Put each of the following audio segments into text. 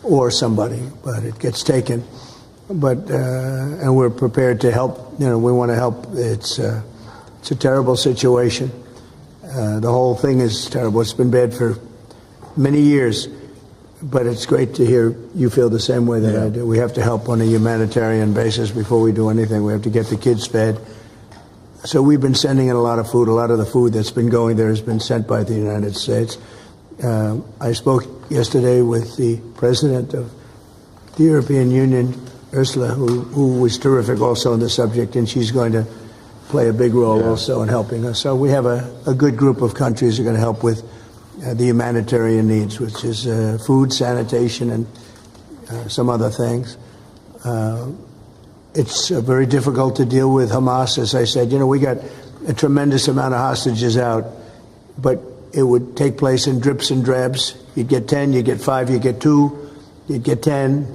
or somebody, but it gets taken. But and we're prepared to help. We want to help. It's a terrible situation. The whole thing is terrible. It's been bad for many years, but it's great to hear you feel the same way that I do. We have to help on a humanitarian basis before we do anything. We have to get the kids fed. So we've been sending in a lot of food. A lot of the food that's been going there has been sent by the United States. I spoke yesterday with the president of the European Union, Ursula, who was terrific also on the subject, and she's going to play a big role also in helping us. So we have a good group of countries that are going to help with the humanitarian needs, which is food, sanitation, and some other things. It's very difficult to deal with Hamas. As I said, we got a tremendous amount of hostages out, but it would take place in drips and drabs. You'd get 10, you get 5, you get 2, you'd get 10,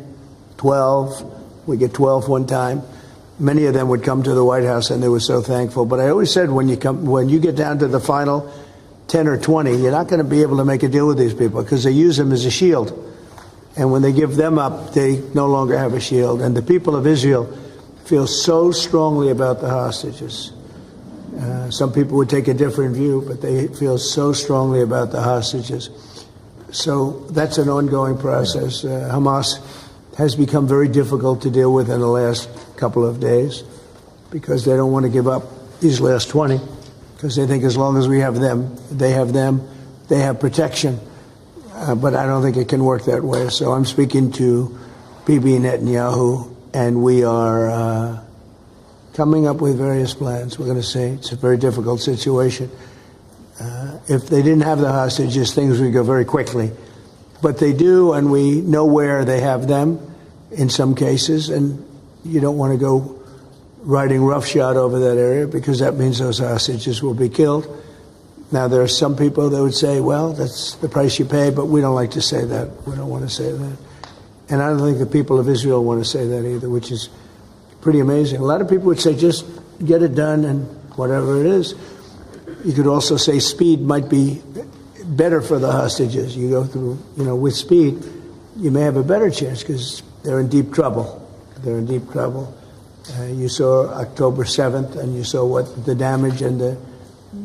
12. We get 12 one time. Many of them would come to the White House, and they were so thankful. But I always said, when you get down to the final 10 or 20, you're not going to be able to make a deal with these people because they use them as a shield. And when they give them up, they no longer have a shield. And the people of Israel feel so strongly about the hostages. Some people would take a different view, but they feel so strongly about the hostages. So that's an ongoing process. Hamas has become very difficult to deal with in the last couple of days because they don't want to give up these last 20 because they think as long as we have them, they have protection. But I don't think it can work that way. So I'm speaking to Bibi Netanyahu, and we are coming up with various plans. We're going to say it's a very difficult situation. If they didn't have the hostages, things would go very quickly. But they do, and we know where they have them in some cases, and you don't want to go riding roughshod over that area because that means those hostages will be killed. Now, there are some people that would say, well, that's the price you pay, but we don't like to say that. We don't want to say that. And I don't think the people of Israel want to say that either, which is pretty amazing. A lot of people would say, just get it done and whatever it is. You could also say speed might be better for the hostages. You go through, with speed, you may have a better chance because they're in deep trouble. They're in deep trouble. You saw October 7th, and you saw what the damage and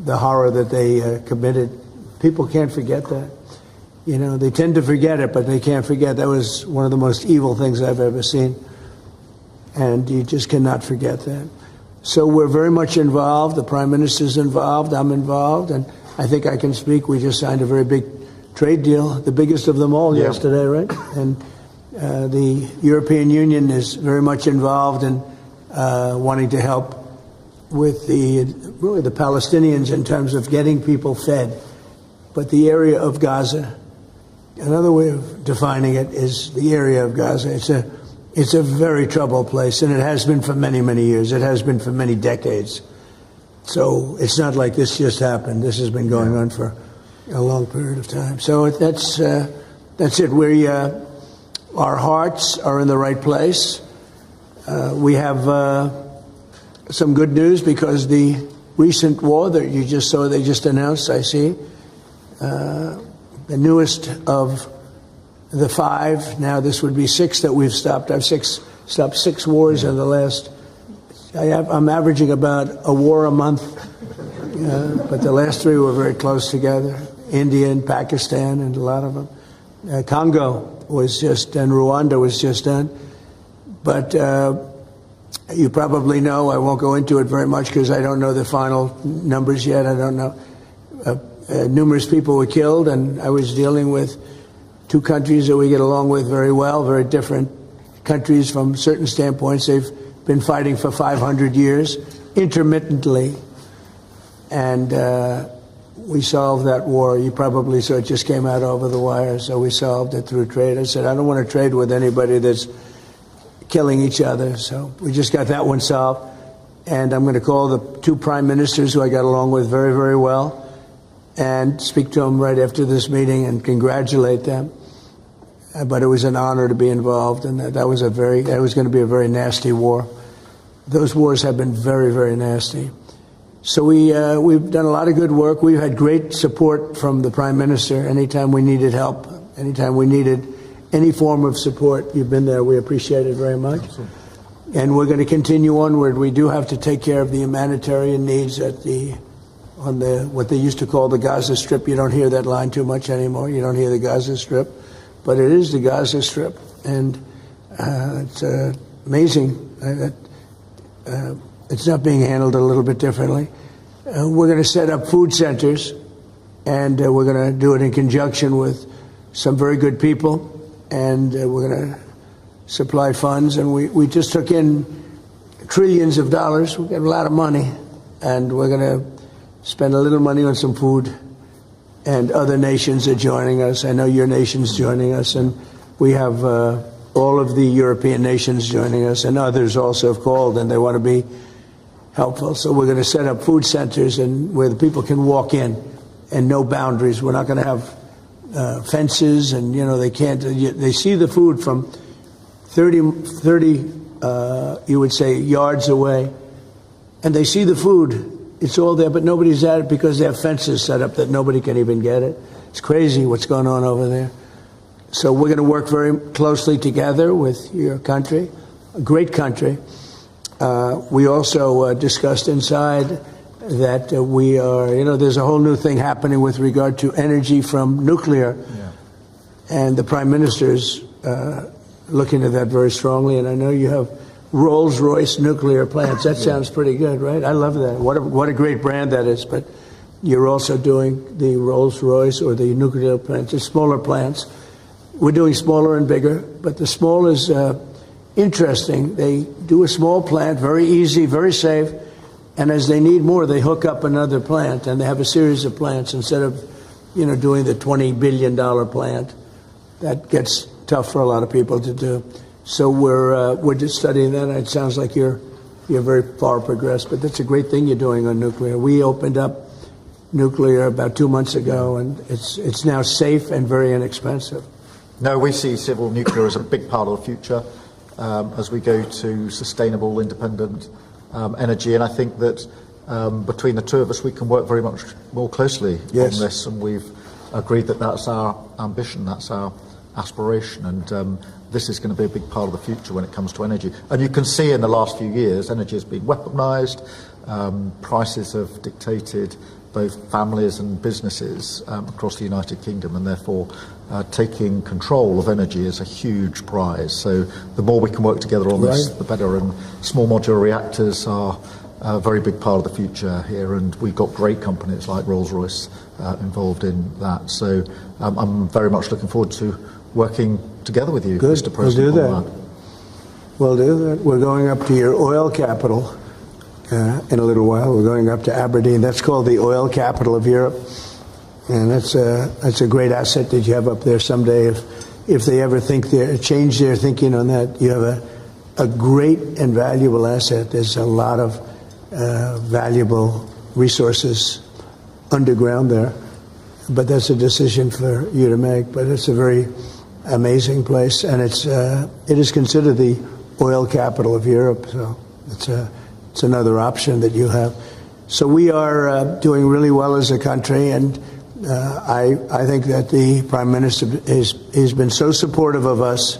the horror that they committed. People can't forget that. They tend to forget it, but they can't forget. That was one of the most evil things I've ever seen. And you just cannot forget that. So we're very much involved. The Prime Minister's involved. I'm involved. And I think I can speak. We just signed a very big trade deal, the biggest of them all yesterday, right? And the European Union is very much involved in wanting to help with the Palestinians in terms of getting people fed. But the area of Gaza, another way of defining it is the area of Gaza. It's a very troubled place, and it has been for many, many years. It has been for many decades. So it's not like this just happened. This has been going on for a long period of time. So that's it. Our hearts are in the right place. We have some good news because the recent war that you just saw, they just announced, I see, the newest of the 5, now this would be 6 that we've stopped. I've stopped 6 wars in the last, I'm averaging about a war a month, but the last 3 were very close together. India and Pakistan and a lot of them. Congo was just done, Rwanda was just done. But you probably know, I won't go into it very much because I don't know the final numbers yet. I don't know. Numerous people were killed, and I was dealing with 2 countries that we get along with very well, very different countries from certain standpoints. They've been fighting for 500 years, intermittently, and we solved that war. You probably saw it just came out over the wire, so we solved it through trade. I said, I don't want to trade with anybody that's killing each other, so we just got that one solved. And I'm going to call the 2 prime ministers who I got along with very, very well and speak to them right after this meeting and congratulate them. But it was an honor to be involved, and that was going to be a very nasty war. Those wars have been very, very nasty. So we've done a lot of good work. We've had great support from the Prime Minister anytime we needed help, anytime we needed any form of support. You've been there. We appreciate it very much. Absolutely. And we're going to continue onward. We do have to take care of the humanitarian needs on what they used to call the Gaza Strip. You don't hear that line too much anymore. You don't hear the Gaza Strip, but it is the Gaza Strip, and it's amazing that it's not being handled a little bit differently. We're going to set up food centers, and we're going to do it in conjunction with some very good people, and we're going to supply funds. And we just took in trillions of dollars. We got a lot of money, and we're going to spend a little money on some food. And other nations are joining us. I know your nation's joining us, and we have all of the European nations joining us, and others also have called, and they want to be helpful. So we're going to set up food centers and where the people can walk in and no boundaries. We're not going to have fences, and they can't. They see the food from 30 you would say yards away, and they see the food. It's all there, but nobody's at it because they have fences set up that nobody can even get it. It's crazy what's going on over there. So we're going to work very closely together with your country, a great country. We also discussed inside that we are, there's a whole new thing happening with regard to energy from nuclear. Yeah. And the Prime Minister's looking at that very strongly. And I know you have Rolls-Royce nuclear plants. That sounds pretty good, right? I love that. What a great brand that is. But you're also doing the Rolls-Royce or the nuclear plants, the smaller plants. We're doing smaller and bigger, but the small is interesting. They do a small plant, very easy, very safe, and as they need more, they hook up another plant, and they have a series of plants instead of, doing the $20 billion plant. That gets tough for a lot of people to do. So we're just studying that. It sounds like you're very far progressed, but that's a great thing you're doing on nuclear. We opened up nuclear about 2 months ago, and it's now safe and very inexpensive. No, we see civil nuclear as a big part of the future as we go to sustainable, independent energy. And I think that between the two of us, we can work very much more closely on this. And we've agreed that that's our ambition, that's our aspiration. And this is going to be a big part of the future when it comes to energy. And you can see in the last few years, energy has been weaponized. Prices have dictated both families and businesses across the United Kingdom, and therefore taking control of energy is a huge prize. So the more we can work together on this, the better. And small modular reactors are a very big part of the future here, and we've got great companies like Rolls-Royce involved in that. So I'm very much looking forward to working together with you, Mr. President. We'll do that. We'll do that. We're going up to your oil capital in a little while. We're going up to Aberdeen. That's called the oil capital of Europe. And that's a great asset that you have up there someday. If they ever change their thinking on that, you have a great and valuable asset. There's a lot of valuable resources underground there. But that's a decision for you to make. But it's a very amazing place, and it is considered the oil capital of Europe. So it's another option that you have. So we are doing really well as a country, and I think that the Prime Minister has been so supportive of us,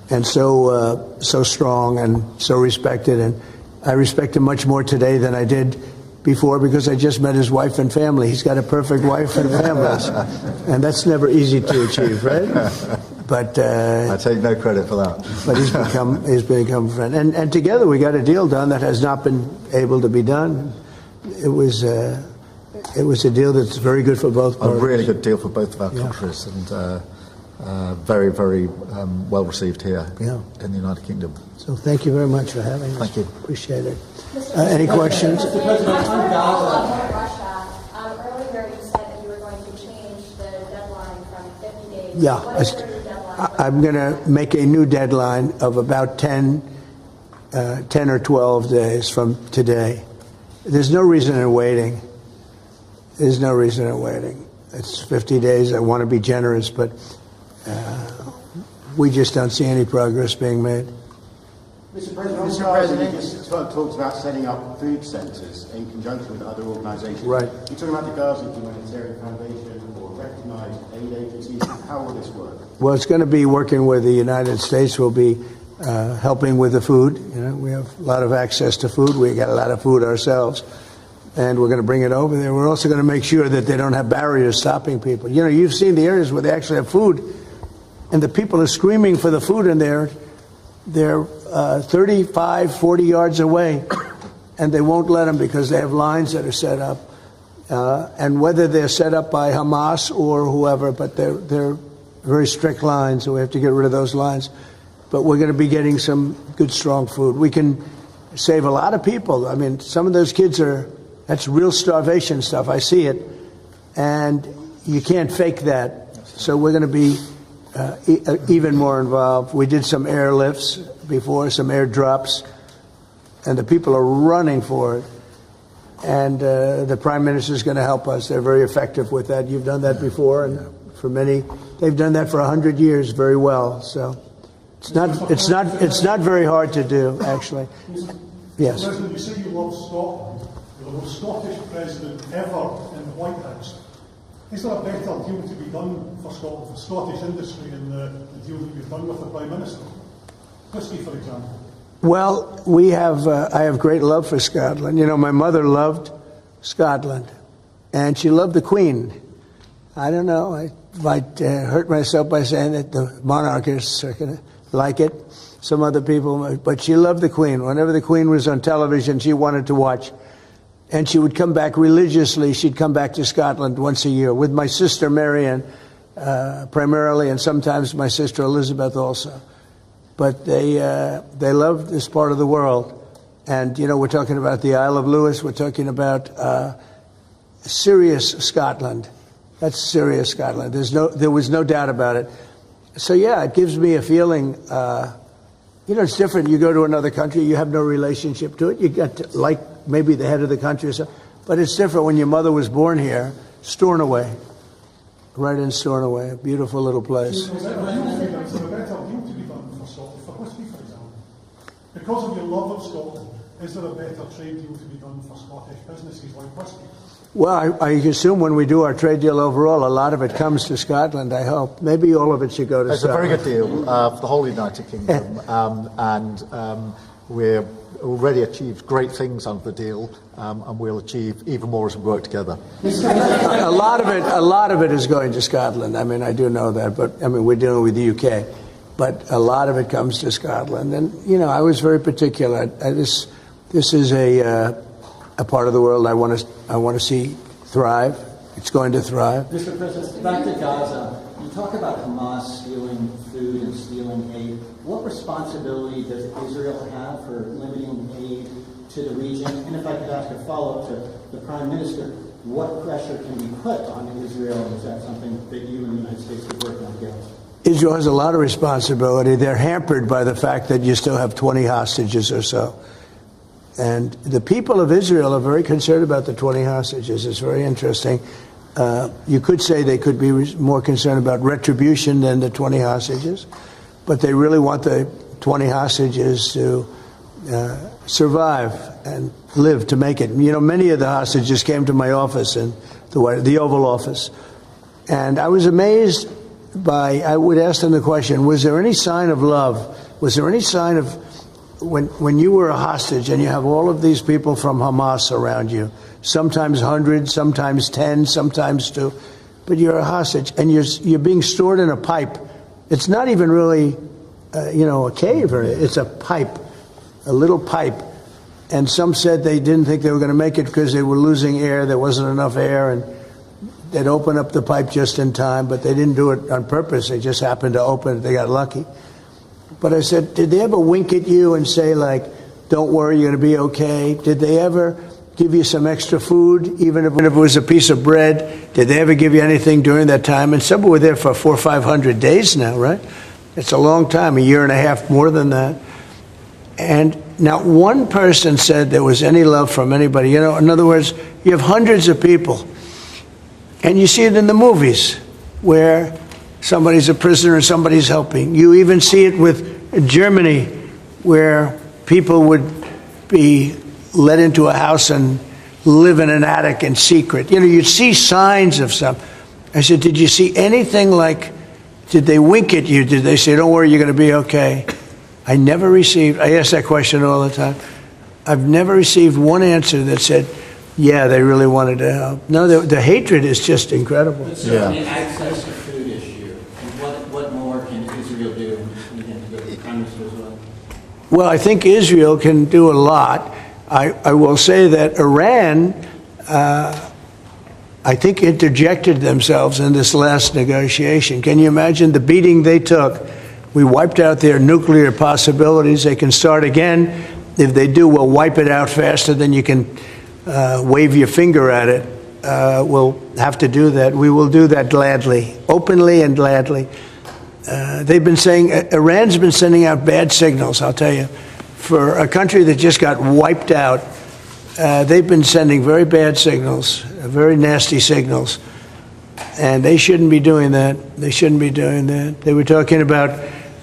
and so strong and so respected, and I respect him much more today than I did before because I just met his wife and family. He's got a perfect wife and family, and that's never easy to achieve, right? But I take no credit for that. But he's become a friend, and together we got a deal done that has not been able to be done. It was a deal that's very good for both parties. A really good deal for both of our countries, and very, very well received here in the United Kingdom. So thank you very much for having us. Thank you. Appreciate it. Any questions? Mr. President, on Gaza. Russia. Earlier you said that you were going to change the deadline from 50 days. Yeah. What is your new deadline? I'm going to make a new deadline of about 10 or 12 days from today. There's no reason in waiting. There's no reason in waiting. It's 50 days. I want to be generous, but we just don't see any progress being made. Mr. President, you just talked about setting up food centres in conjunction with other organisations. Right. You're talking about the Gaza Humanitarian Foundation or recognise internationalized aid agencies? How will this work? Well, it's going to be working with the United States. Will be helping with the food. You know, we have a lot of access to food. We got a lot of food ourselves, and we're going to bring it over there. We're also going to make sure that they don't have barriers stopping people. You know, you've seen the areas where they actually have food, and the people are screaming for the food, and they're 35, 40 yards away, and they won't let them because they have lines that are set up. And whether they're set up by Hamas or whoever, but they're very strict lines, so we have to get rid of those lines. But we're going to be getting some good, strong food. We can save a lot of people. I mean, some of those kids that's real starvation stuff. I see it. And you can't fake that. So we're going to be even more involved. We did some airlifts before, some airdrops, and the people are running for it. And the Prime Minister is going to help us. They're very effective with that. You've done that before, and for many, they've done that for 100 years very well. So it's not very hard to do, actually. Yes. President, you say you love Scotland. You're the most Scottish president ever in the White House. Is there a better deal to be done for Scotland, for Scottish industry, than the deal that you've done with the Prime Minister? Whisky, for example. Well, I have great love for Scotland. You know, my mother loved Scotland, and she loved the Queen. I don't know, I might hurt myself by saying that the monarchists are going to like it, some other people, but she loved the Queen. Whenever the Queen was on television, she wanted to watch. And she would come back religiously. She'd come back to Scotland once a year with my sister Marianne, primarily, and sometimes my sister Elizabeth also. But they love this part of the world. And, you know, we're talking about the Isle of Lewis. We're talking about serious Scotland. That's serious Scotland. There was no doubt about it. So, yeah, it gives me a feeling, you know, it's different. You go to another country, you have no relationship to it. You get to like maybe the head of the country or something. But it's different when your mother was born here, Stornoway, right in Stornoway, a beautiful little place. Because of your love of Scotland, is there a better trade deal to be done for Scottish businesses like whisky? Well, I assume when we do our trade deal overall, a lot of it comes to Scotland, I hope. Maybe all of it should go to Scotland. It's a very good deal for the whole United Kingdom. We've already achieved great things under the deal, and we'll achieve even more as we work together. A lot of it is going to Scotland. I mean, I do know that, but I mean, we're dealing with the UK. But a lot of it comes to Scotland, and you know, I was very particular. This is a part of the world I want to see thrive. It's going to thrive. Mr. President, back to Gaza. You talk about Hamas stealing food and stealing aid. What responsibility does Israel have for limiting aid to the region? And if I could ask a follow-up to the Prime Minister, what pressure can be put on Israel? Is that something that you and the United States could work on together? Israel has a lot of responsibility. They're hampered by the fact that you still have 20 hostages or so. And the people of Israel are very concerned about the 20 hostages. It's very interesting. You could say they could be more concerned about retribution than the 20 hostages, but they really want the 20 hostages to survive and live to make it. You know, many of the hostages came to my office in the Oval Office, and I was amazed I would ask them the question, was there any sign of love? Was there any sign of, when you were a hostage and you have all of these people from Hamas around you, sometimes 100, sometimes 10, sometimes 2, but you're a hostage and you're being stored in a pipe. It's not even really, a cave, or it's a pipe, a little pipe. And some said they didn't think they were going to make it because they were losing air. There wasn't enough air, and they'd open up the pipe just in time, but they didn't do it on purpose. They just happened to open it. They got lucky. But I said, did they ever wink at you and say, like, don't worry, you're going to be okay? Did they ever give you some extra food, even if it was a piece of bread? Did they ever give you anything during that time? And some were there for 400 or 500 days now, right? It's a long time, a year and a half, more than that. And not one person said there was any love from anybody. You know, in other words, you have hundreds of people. And you see it in the movies where somebody's a prisoner and somebody's helping. You even see it with Germany, where people would be let into a house and live in an attic in secret. You know, you'd see signs of some. I said, did you see anything like, did they wink at you? Did they say, don't worry, you're going to be okay? I ask that question all the time. I've never received one answer that said, yeah, they really wanted to help. No, the hatred is just incredible. But certainly access to food issue. And what more can Israel do? And the Prime Minister as well. Well, I think Israel can do a lot. I will say that Iran, I think, interjected themselves in this last negotiation. Can you imagine the beating they took? We wiped out their nuclear possibilities. They can start again. If they do, we'll wipe it out faster than you can wave your finger at it. We'll have to do that. We will do that gladly, openly and gladly. They've been saying, Iran's been sending out bad signals, I'll tell you. For a country that just got wiped out, they've been sending very bad signals, very nasty signals. And they shouldn't be doing that. They shouldn't be doing that. They were talking about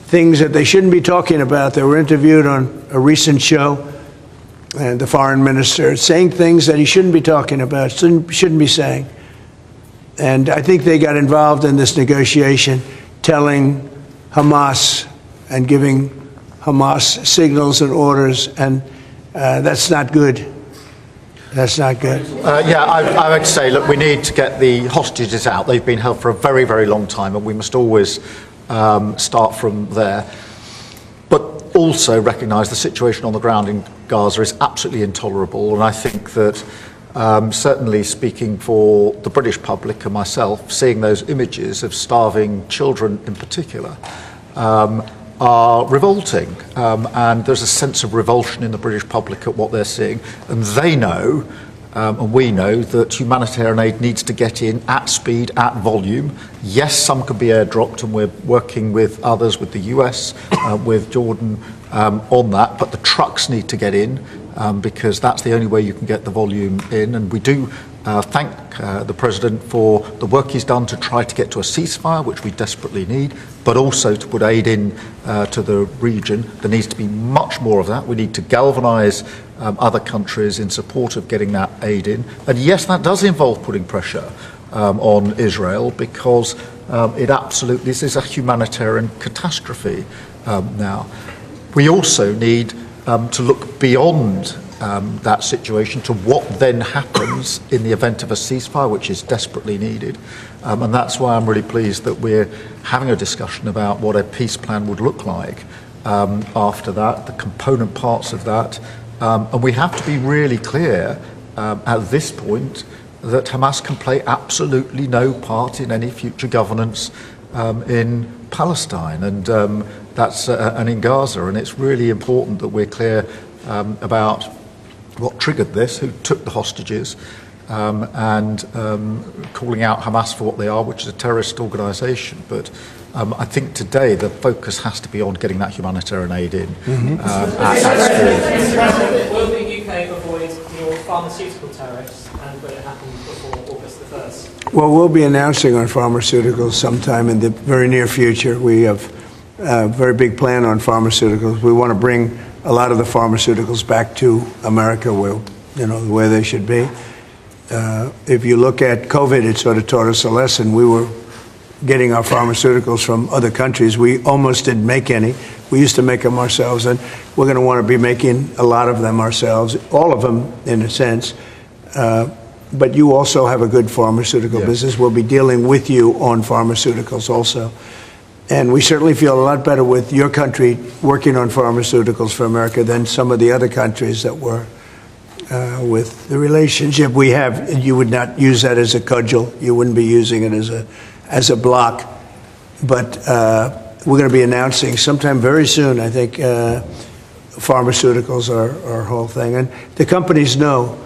things that they shouldn't be talking about. They were interviewed on a recent show, and the foreign minister saying things that he shouldn't be talking about, shouldn't be saying. And I think they got involved in this negotiation, telling Hamas and giving Hamas signals and orders, and that's not good. That's not good. I would say, look, we need to get the hostages out. They've been held for a very, very long time, and we must always start from there. But also recognise the situation on the ground in Gaza is absolutely intolerable, and I think that certainly speaking for the British public and myself, seeing those images of starving children in particular are revolting, and there's a sense of revulsion in the British public at what they're seeing, and they know, and we know, that humanitarian aid needs to get in at speed, at volume. Yes, some could be airdropped, and we're working with others, with the US, with Jordan on that, but the trucks need to get in, because that's the only way you can get the volume in, and we do thank the President for the work he's done to try to get to a ceasefire, which we desperately need, but also to put aid in to the region. There needs to be much more of that. We need to galvanise other countries in support of getting that aid in. And yes, that does involve putting pressure on Israel, because this is a humanitarian catastrophe now. We also need to look beyond that situation to what then happens in the event of a ceasefire, which is desperately needed. And that's why I'm really pleased that we're having a discussion about what a peace plan would look like after that, the component parts of that. And we have to be really clear at this point that Hamas can play absolutely no part in any future governance in Palestine and in Gaza. And it's really important that we're clear about what triggered this, who took the hostages, and calling out Hamas for what they are, which is a terrorist organisation. But I think today the focus has to be on getting that humanitarian aid in at speed. Will the UK avoid your pharmaceutical tariffs, and will it happen before August the 1st? Well, we'll be announcing on pharmaceuticals sometime in the very near future. We have a very big plan on pharmaceuticals. We want to bring a lot of the pharmaceuticals back to America, where they should be. If you look at COVID, it sort of taught us a lesson. We were getting our pharmaceuticals from other countries. We almost didn't make any. We used to make them ourselves, and we're going to want to be making a lot of them ourselves, all of them in a sense. But you also have a good pharmaceutical business. We'll be dealing with you on pharmaceuticals also. And we certainly feel a lot better with your country working on pharmaceuticals for America than some of the other countries that were with the relationship we have. You would not use that as a cudgel. You wouldn't be using it as a block. But we're going to be announcing sometime very soon, I think, pharmaceuticals are our whole thing. And the companies know.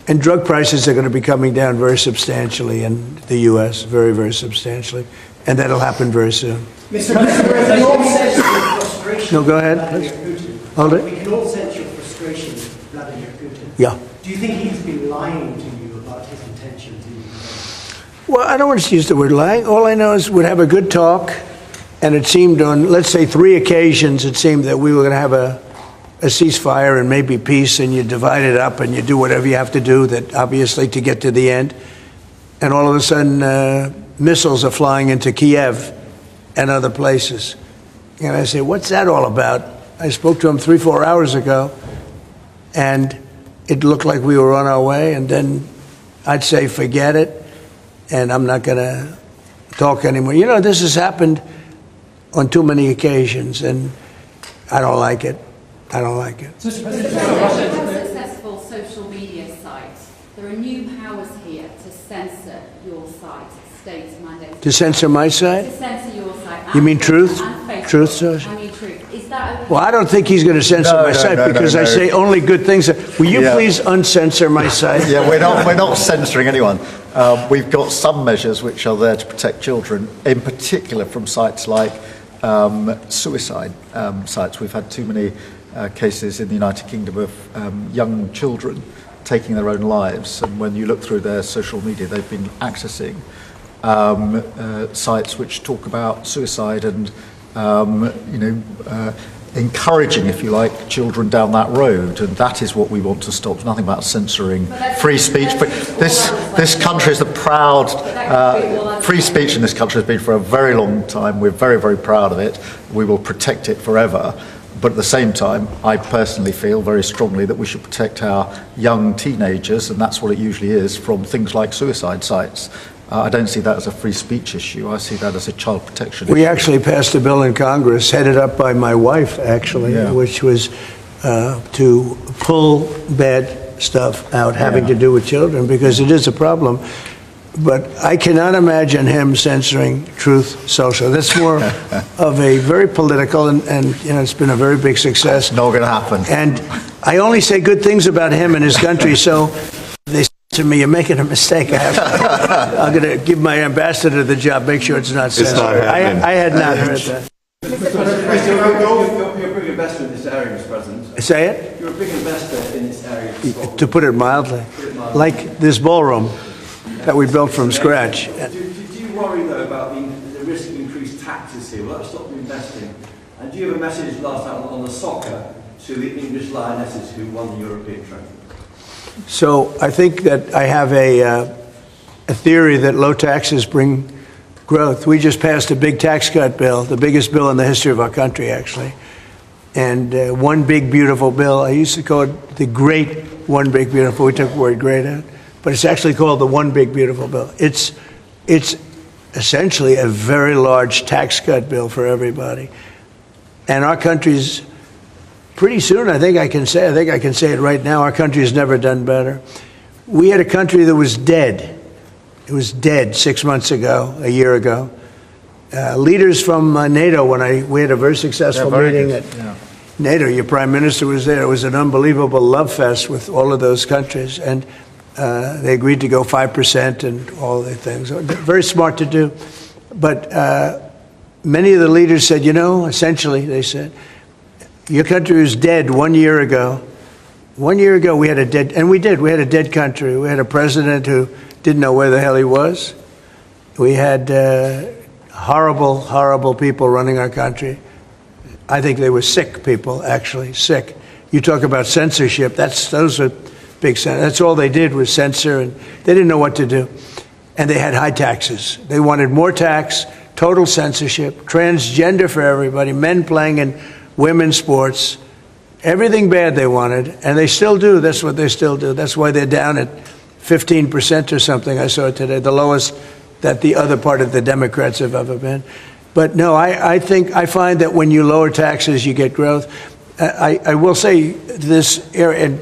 And drug prices are going to be coming down very substantially in the U.S., very, very substantially. And that'll happen very soon. Mr. President, we can all sense your frustration. No, go ahead. Vladimir Putin. Hold it. We can all sense your frustration with Vladimir Putin. Yeah. Do you think he's been lying to you about his intentions in Ukraine? Well, I don't want to use the word lying. All I know is we'd have a good talk, and it seemed on, let's say, 3 occasions, it seemed that we were going to have a ceasefire and maybe peace, and you divide it up and you do whatever you have to do, that obviously to get to the end. And all of a sudden, missiles are flying into Kiev and other places. And I say, what's that all about? I spoke to him 3-4 hours ago, and it looked like we were on our way, and then I'd say, forget it, and I'm not going to talk anymore. You know, this has happened on too many occasions, and I don't like it. I don't like it. Successful social media sites. There are new powers here to censor your site, state mandates. To censor my site? To censor your site. You mean Truth? Truth Social? I mean Truth. Is that okay? Well, I don't think he's going to censor my site because I say only good things. Will you please uncensor my site? Yeah, we're not censoring anyone. We've got some measures which are there to protect children, in particular from sites like suicide sites. We've had too many cases in the United Kingdom of young children taking their own lives, and when you look through their social media, they've been accessing sites which talk about suicide and encouraging, if you like, children down that road, and that is what we want to stop. There's nothing about censoring free speech. But this country is a proud free speech in this country has been for a very long time. We're very, very proud of it. We will protect it forever. But at the same time, I personally feel very strongly that we should protect our young teenagers, and that's what it usually is, from things like suicide sites. I don't see that as a free speech issue. I see that as a child protection issue. We actually passed a bill in Congress, headed up by my wife, actually, which was to pull bad stuff out having to do with children, because it is a problem. But I cannot imagine him censoring Truth Social. That's more of a very political, and it's been a very big success. Not going to happen. And I only say good things about him and his country, so they say to me, you're making a mistake. I'm going to give my ambassador the job, make sure it's not censored. I had not heard that. You're a big investor in this area, Mr. President. Say it? You're a big investor in this area. To put it mildly. Like this ballroom that we built from scratch. Do you worry, though, about the risk of increased taxes here? Will that stop you investing? And do you have a message last night on the soccer to the English Lionesses who won the European trophy? So I think that I have a theory that low taxes bring growth. We just passed a big tax cut bill, the biggest bill in the history of our country, actually. And one big, beautiful bill. I used to call it the great one big, beautiful. We took the word great out. But it's actually called the One Big Beautiful Bill. It's essentially a very large tax cut bill for everybody. And our country's pretty soon, I think I can say it right now, our country has never done better. We had a country that was dead. It was dead 6 months ago, a year ago. Leaders from NATO, we had a very successful meeting at NATO. Your prime minister was there. It was an unbelievable love fest with all of those countries. And they agreed to go 5% and all the things. Very smart to do. But many of the leaders said, essentially, they said, your country was dead 1 year ago. 1 year ago, we had a dead, and we did. We had a dead country. We had a president who didn't know where the hell he was. We had horrible, horrible people running our country. I think they were sick people, actually, sick. You talk about censorship, those are big. That's all they did was censor, and they didn't know what to do. And they had high taxes. They wanted more tax, total censorship, transgender for everybody, men playing in women's sports, everything bad they wanted, and they still do. That's what they still do. That's why they're down at 15% or something, I saw it today, the lowest that the other part of the Democrats have ever been. But no, I find that when you lower taxes, you get growth. I will say this area, and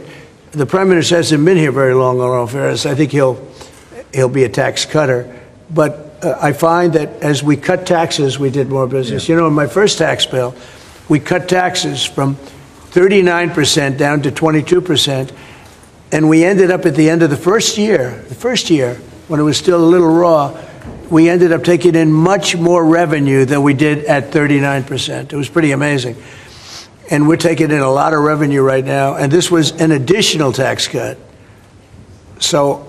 the Prime Minister hasn't been here very long on all fairness. I think he'll be a tax cutter. But I find that as we cut taxes, we did more business. In my first tax bill, we cut taxes from 39% down to 22%. And we ended up at the end of the first year, when it was still a little raw, we ended up taking in much more revenue than we did at 39%. It was pretty amazing. And we're taking in a lot of revenue right now, and this was an additional tax cut. So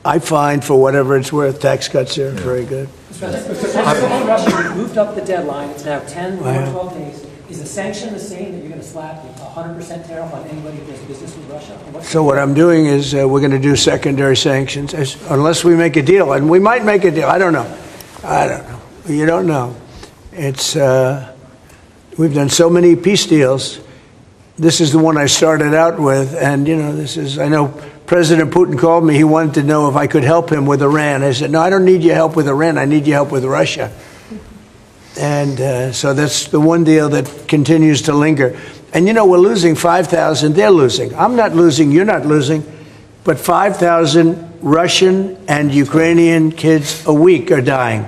I find, for whatever it's worth, tax cuts are very good. Russia moved up the deadline. It's now 10 or 12 days. Is the sanction the same, that you're going to slap a 100% tariff on anybody who does business with Russia? So what I'm doing is we're going to do secondary sanctions, unless we make a deal. And we might make a deal. I don't know. I don't know. You don't know. It's we've done so many peace deals. This is the one I started out with, and this is. I know President Putin called me. He wanted to know if I could help him with Iran. I said, no, I don't need your help with Iran. I need your help with Russia. And so that's the one deal that continues to linger. And we're losing 5,000. They're losing. I'm not losing. You're not losing. But 5,000 Russian and Ukrainian kids a week are dying.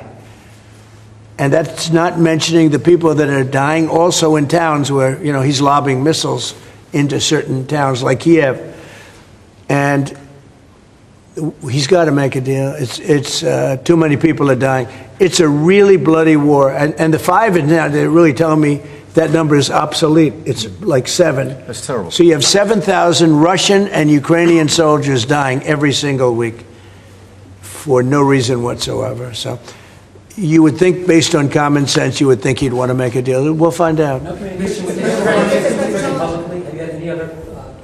And that's not mentioning the people that are dying also in towns where, he's lobbing missiles into certain towns like Kiev. And he's got to make a deal. It's too many people are dying. It's a really bloody war. And the 5 is now, they're really telling me that number is obsolete. It's like 7. That's terrible. So you have 7,000 Russian and Ukrainian soldiers dying every single week for no reason whatsoever. So you would think, based on common sense, you would think he'd want to make a deal. We'll find out. Have you had any other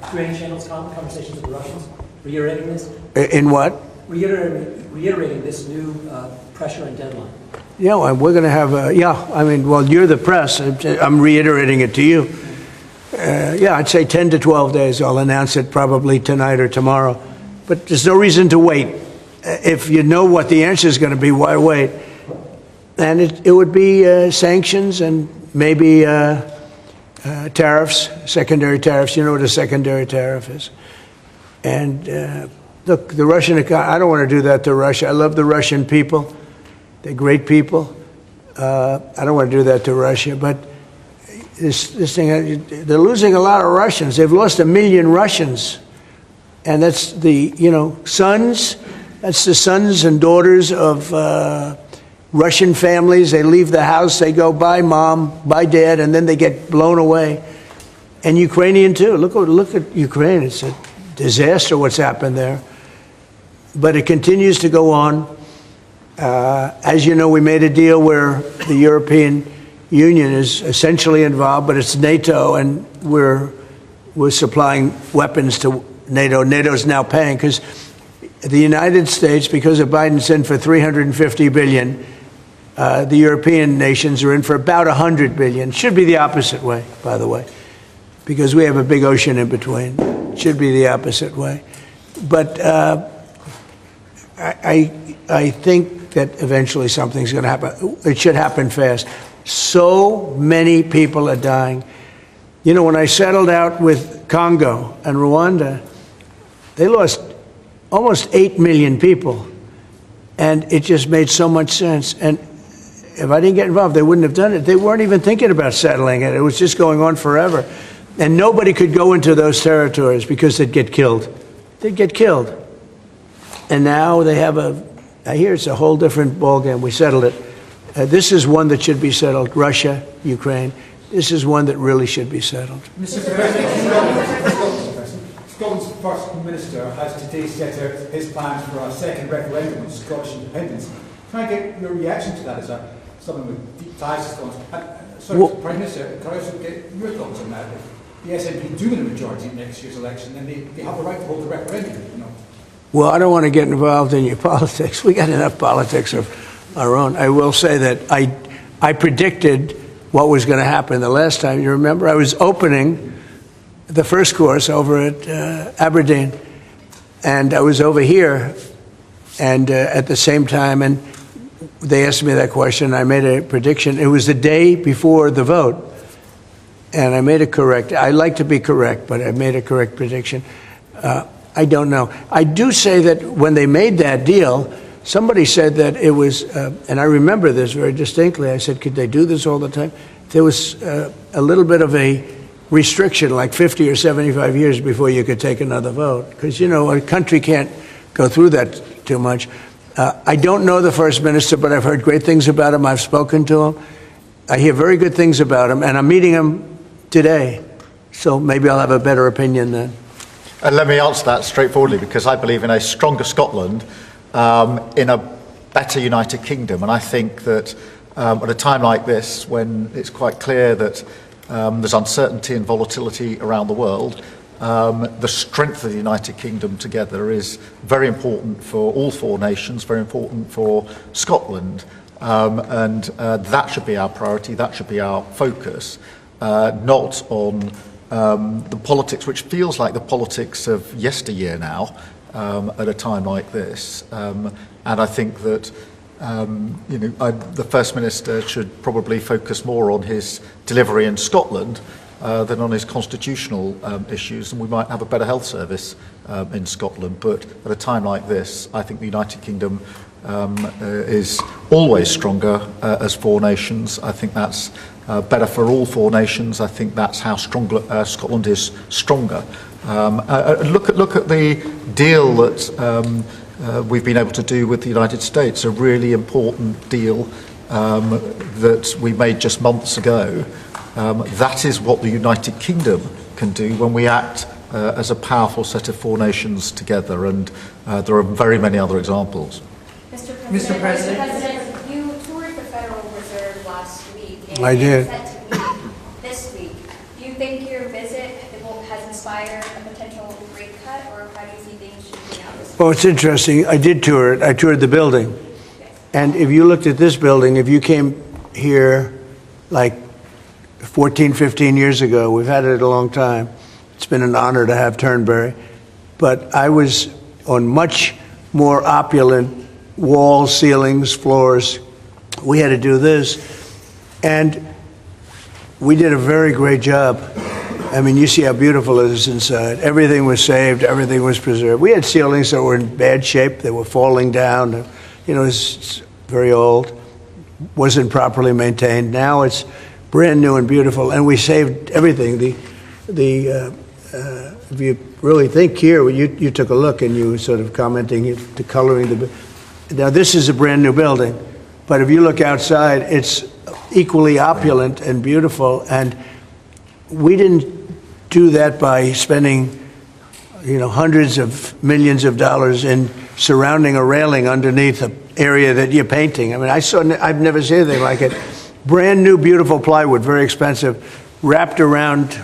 Ukrainian channels conversations with the Russians reiterating this? In what? Reiterating this new pressure and deadline. Yeah, we're going to have you're the press. I'm reiterating it to you. I'd say 10 to 12 days. I'll announce it probably tonight or tomorrow. But there's no reason to wait. If you know what the answer is going to be, why wait? And it would be sanctions and maybe tariffs, secondary tariffs. You know what a secondary tariff is. And look, the Russian economy, I don't want to do that to Russia. I love the Russian people. They're great people. I don't want to do that to Russia. But this thing, they're losing a lot of Russians. They've lost 1 million Russians. And that's the, sons. That's the sons and daughters of Russian families. They leave the house, they go, bye mom, bye dad, and then they get blown away. And Ukrainian too. Look at Ukraine. It's a disaster what's happened there. But it continues to go on. As you know, we made a deal where the European Union is essentially involved, but it's NATO, and we're supplying weapons to NATO. NATO's now paying because the United States, because of Biden's in for $350 billion, the European nations are in for about $100 billion. Should be the opposite way, by the way, because we have a big ocean in between. Should be the opposite way. But I think that eventually something's going to happen. It should happen fast. So many people are dying. When I settled out with Congo and Rwanda, they lost almost 8 million people. And it just made so much sense. And if I didn't get involved, they wouldn't have done it. They weren't even thinking about settling it. It was just going on forever. And nobody could go into those territories because they'd get killed. They'd get killed. And now they have I hear it's a whole different ballgame. We settled it. This is one that should be settled. Russia, Ukraine. This is one that really should be settled. Mr. President, Scotland's First Minister has today set out his plans for a second referendum on Scottish independence. Can I get your reaction to that as someone with deep ties to Scotland? Mr. Prime Minister, can I also get your thoughts on that? If the SNP do win a majority in next year's election, then they have the right to hold a referendum, Well, I don't want to get involved in your politics. We got enough politics of our own. I will say that I predicted what was going to happen the last time. You remember, I was opening the first course over at Aberdeen, and I was over here, and at the same time, and they asked me that question. I made a prediction. It was the day before the vote, and I made a correct. I like to be correct, but I made a correct prediction. I don't know. I do say that when they made that deal, somebody said that it was, and I remember this very distinctly. I said, could they do this all the time? There was a little bit of a restriction, like 50 or 75 years before you could take another vote. Because, a country can't go through that too much. I don't know the First Minister, but I've heard great things about him. I've spoken to him. I hear very good things about him, and I'm meeting him today. So maybe I'll have a better opinion then. And let me answer that straightforwardly, because I believe in a stronger Scotland, in a better United Kingdom. And I think that at a time like this, when it's quite clear that there's uncertainty and volatility around the world, the strength of the United Kingdom together is very important for all 4 nations, very important for Scotland. And that should be our priority, that should be our focus, not on the politics, which feels like the politics of yesteryear now, at a time like this. And I think that the First Minister should probably focus more on his delivery in Scotland than on his constitutional issues, and we might have a better health service in Scotland. But at a time like this, I think the United Kingdom is always stronger as four nations. I think that's better for all four nations. I think that's how Scotland is stronger. Look at the deal that we've been able to do with the United States, a really important deal that we made just months ago. That is what the United Kingdom can do when we act as a powerful set of four nations together, and there are very many other examples. Mr. President, you toured the Federal Reserve last week. And I did. Set to meet this week. Do you think your visit has inspired a potential rate cut, or how do you see things shaping out this week? Well, it's interesting. I did tour it. I toured the building. And if you looked at this building, if you came here like 14, 15 years ago, we've had it a long time. It's been an honor to have Turnberry. But I was on much more opulent walls, ceilings, floors. We had to do this. And we did a very great job. I mean, you see how beautiful it is inside. Everything was saved. Everything was preserved. We had ceilings that were in bad shape. They were falling down. It's very old. Wasn't properly maintained. Now it's brand new and beautiful. And we saved everything. If you really think here, you took a look and you were sort of commenting to coloring now this is a brand new building, but if you look outside, it's equally opulent and beautiful. And we didn't do that by spending, hundreds of millions of dollars in surrounding a railing underneath an area that you're painting. I mean, I've never seen anything like it. Brand new, beautiful plywood, very expensive, wrapped around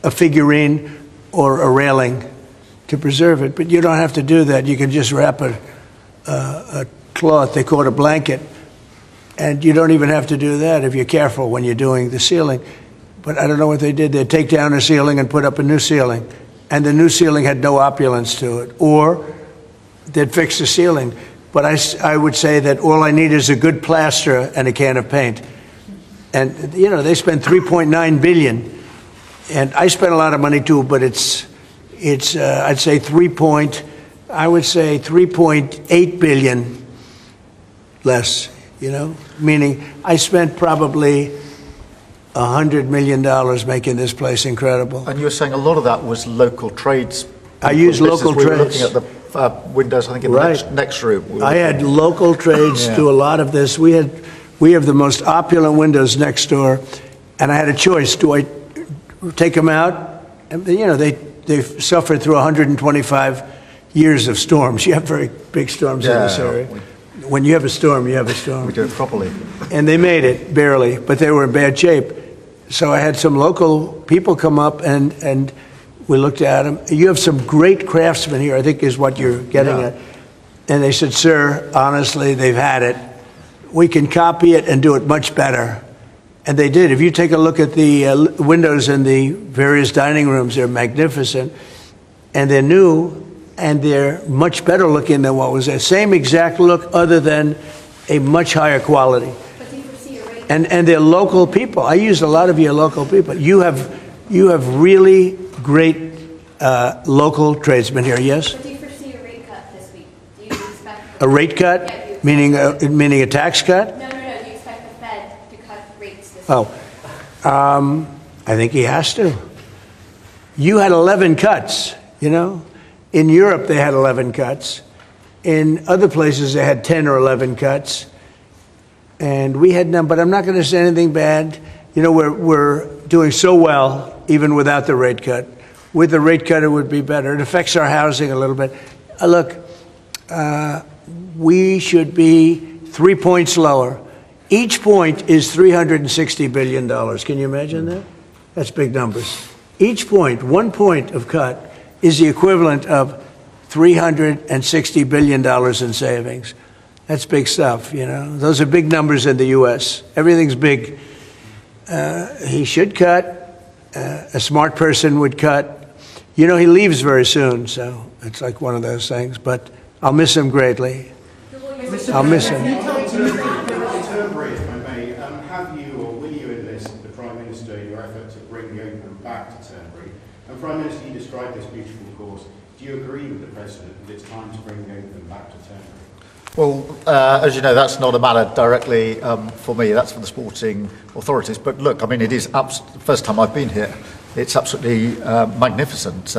a figurine or a railing to preserve it. But you don't have to do that. You can just wrap a cloth, they call it a blanket, and you don't even have to do that if you're careful when you're doing the ceiling. But I don't know what they did. They'd take down a ceiling and put up a new ceiling, and the new ceiling had no opulence to it, or they'd fix the ceiling. But I would say that all I need is a good plaster and a can of paint. And they spent $3.9 billion, and I spent a lot of money too, but it's I'd say 3.8 billion less, meaning I spent probably $100 million making this place incredible. And you were saying a lot of that was local trades. I used local trades. We were looking at the windows, I think, in the next room. I had local trades do a lot of this. We have the most opulent windows next door, and I had a choice. Do I take them out? And, they've suffered through 125 years of storms. You have very big storms in this area. When you have a storm, you have a storm. We do it properly. And they made it, barely, but they were in bad shape. So I had some local people come up and we looked at them. You have some great craftsmen here, I think is what you're getting at. And they said, sir, honestly, they've had it. We can copy it and do it much better. And they did. If you take a look at the windows in the various dining rooms, they're magnificent. And they're new, and they're much better looking than what was there. Same exact look, other than a much higher quality. And they're local people. I used a lot of your local people. You have really great local tradesmen here, yes? But do you foresee a rate cut this week? Do you expect a rate cut? Yeah, meaning a tax cut? No. Do you expect the Fed to cut rates this week? I think he has to. You had 11 cuts, In Europe, they had 11 cuts. In other places, they had 10 or 11 cuts. And we had none, but I'm not going to say anything bad. We're doing so well, even without the rate cut. With the rate cut, it would be better. It affects our housing a little bit. Look, we should be 3 points lower. Each point is $360 billion. Can you imagine that? That's big numbers. Each point, 1 point of cut, is the equivalent of $360 billion in savings. That's big stuff, you know. Those are big numbers in the U.S. Everything's big. He should cut. A smart person would cut. You know, he leaves very soon, so it's like one of those things. But I'll miss him greatly. I'll miss him. Have you or will you enlist the Prime Minister in your effort to bring the open back to Turnberry? And Prime Minister, you described this beautiful course. Do you agree with the President that it's time to bring the open back to Turnberry? Well, as you know, that's not a matter directly for me. That's for the sporting authorities. But look, I mean, it is the first time I've been here. It's absolutely magnificent,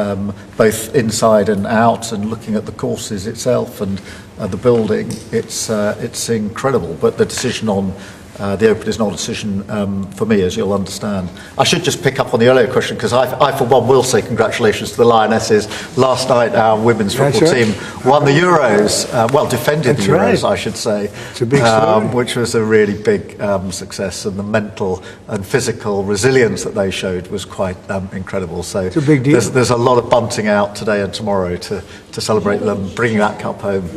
both inside and out, and looking at the courses itself and the building. It's incredible. But the decision on the Open is not a decision for me, as you'll understand. I should just pick up on the earlier question, because I, for one, will say congratulations to the Lionesses. Last night, our women's football team won the Euros, defended the Euros, I should say. It's a big story. Which was a really big success, and the mental and physical resilience that they showed was quite incredible. So it's a big deal. There's a lot of bunting out today and tomorrow to celebrate them bringing that cup home.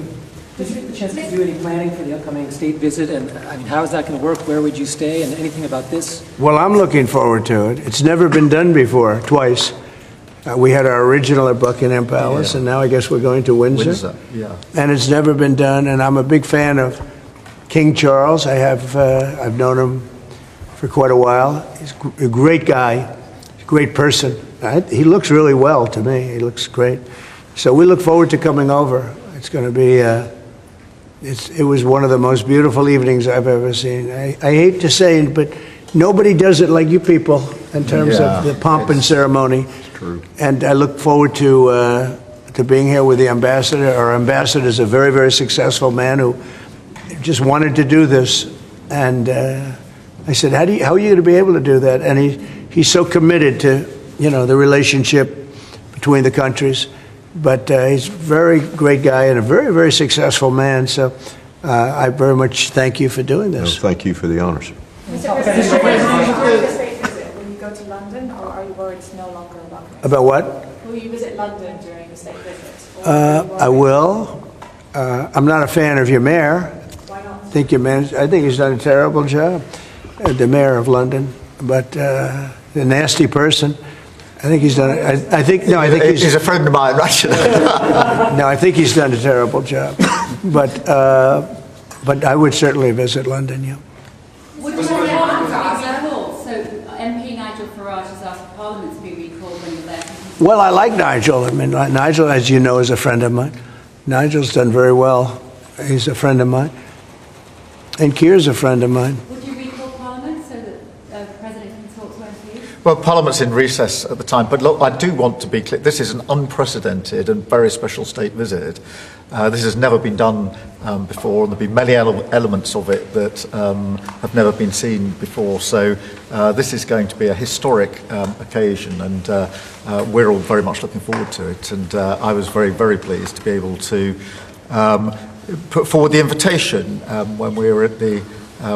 Did you get the chance to do any planning for the upcoming state visit? And I mean, how is that going to work? Where would you stay? And anything about this? Well, I'm looking forward to it. It's never been done before, twice. We had our original at Buckingham Palace, and now I guess we're going to Windsor. And it's never been done, and I'm a big fan of King Charles. I've known him for quite a while. He's a great guy, a great person. He looks really well to me. He looks great. So we look forward to coming over. It's going to be... It was one of the most beautiful evenings I've ever seen. I hate to say it, but nobody does it like you people in terms of the pomp and ceremony. It's true. And I look forward to being here with the ambassador. Our ambassador is a very, very successful man who just wanted to do this. And I said, how are you going to be able to do that? And he's so committed to, the relationship between the countries. But he's a very great guy and a very, very successful man. So I very much thank you for doing this. No, thank you for the honors. Mr. President, will you go to London, or are you worried it's no longer about this? About what? Will you visit London during the state visit? I will. I'm not a fan of your mayor. Why not? I think he's done a terrible job, the mayor of London. But a nasty person. I think he's done. I think he's a friend of mine, actually. No, I think he's done a terrible job. But I would certainly visit London. Yeah. Would you like to recall? So MP Nigel Farage has asked Parliament to be recalled when you're there. Well, I like Nigel. I mean, Nigel, as you know, is a friend of mine. Nigel's done very well. He's a friend of mine. And Keir's a friend of mine. Would you recall Parliament so that the President can talk to MPs? Well, Parliament's in recess at the time, but look, I do want to be clear. This is an unprecedented and very special state visit. This has never been done before, and there'll be many elements of it that have never been seen before. So this is going to be a historic occasion, and we're all very much looking forward to it. And I was very, very pleased to be able to put forward the invitation when we were at the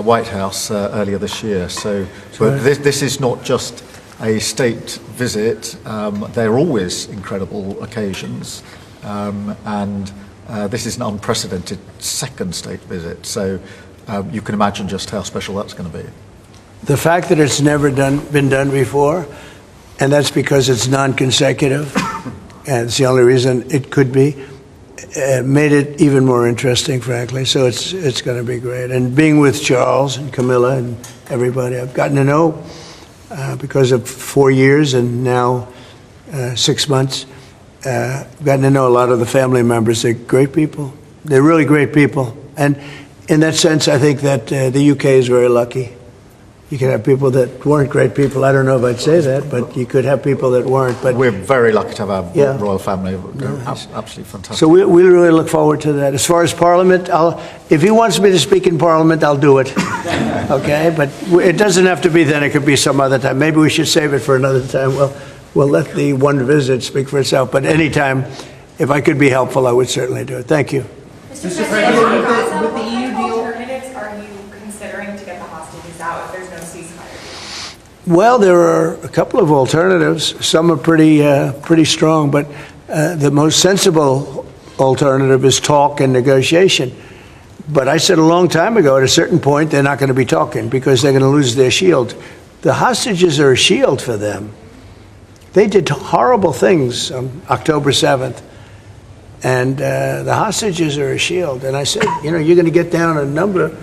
White House earlier this year. So, but this is not just a state visit. They're always incredible occasions, and this is an unprecedented second state visit. So you can imagine just how special that's going to be. The fact that it's never been done before, and that's because it's non-consecutive, and it's the only reason it could be, made it even more interesting, frankly. So it's going to be great. And being with Charles and Camilla and everybody, I've gotten to know because of 4 years and now 6 months. Gotten to know a lot of the family members. They're great people. They're really great people. And in that sense, I think that the UK is very lucky. You can have people that weren't great people. I don't know if I'd say that, but you could have people that weren't. But we're very lucky to have our royal family. Absolutely fantastic. So we really look forward to that. As far as Parliament, if he wants me to speak in Parliament, I'll do it. Okay? But it doesn't have to be then. It could be some other time. Maybe we should save it for another time. We'll let the one visit speak for itself. But anytime, if I could be helpful, I would certainly do it. Thank you. Mr. President, with the EU deal, alternatives are you considering to get the hostages out if there's no ceasefire? Well, there are a couple of alternatives. Some are pretty strong, but the most sensible alternative is talk and negotiation. But I said a long time ago, at a certain point, they're not going to be talking because they're going to lose their shield. The hostages are a shield for them. They did horrible things on October 7th, and the hostages are a shield. And I said, you know, you're going to get down a number,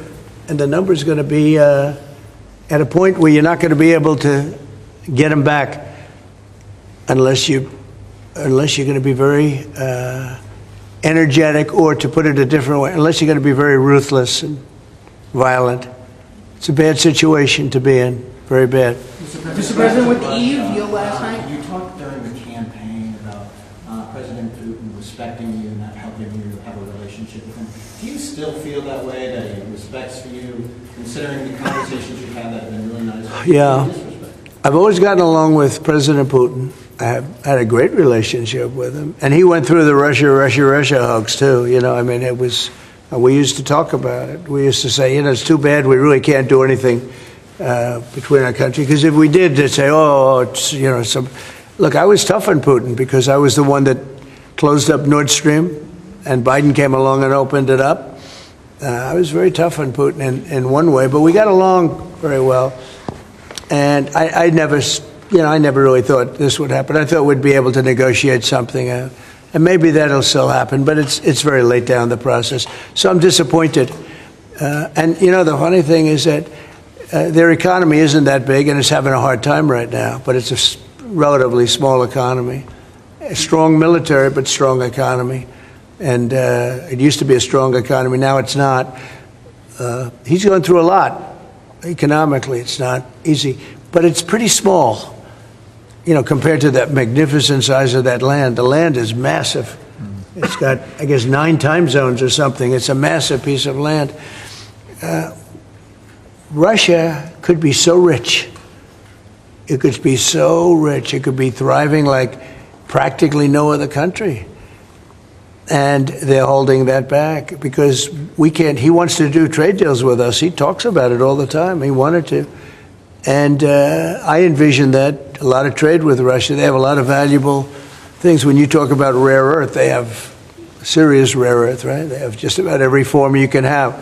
and the number's going to be at a point where you're not going to be able to get them back unless you're going to be very energetic, or to put it a different way, unless you're going to be very ruthless and violent. It's a bad situation to be in, very bad. Mr. President, with the EU deal last night, you talked during the campaign about President Putin respecting you and not helping you have a relationship with him. Do you still feel that way, that he respects you, considering the conversations you've had that have been really nice? Yeah. I've always gotten along with President Putin. I have had a great relationship with him. And he went through the Russia hoax, too. You know, I mean, it was, we used to talk about it. We used to say, you know, it's too bad we really can't do anything between our country. Because if we did, they'd say, oh, it's, you know, some. Look, I was tough on Putin because I was the one that closed up Nord Stream, and Biden came along and opened it up. I was very tough on Putin in one way, but we got along very well. And I never really thought this would happen. I thought we'd be able to negotiate something, and maybe that'll still happen, but it's very late down the process. So I'm disappointed. And, you know, the funny thing is that their economy isn't that big, and it's having a hard time right now, but it's a relatively small economy. A strong military, but strong economy. And it used to be a strong economy. Now it's not. He's going through a lot. Economically, it's not easy, but it's pretty small, you know, compared to that magnificent size of that land. The land is massive. It's got, I guess, 9 time zones or something. It's a massive piece of land. Russia could be so rich. It could be so rich. It could be thriving like practically no other country. And they're holding that back because we can't. He wants to do trade deals with us. He talks about it all the time. He wanted to. And I envision that a lot of trade with Russia. They have a lot of valuable things. When you talk about rare earth, they have serious rare earth, right? They have just about every form you can have.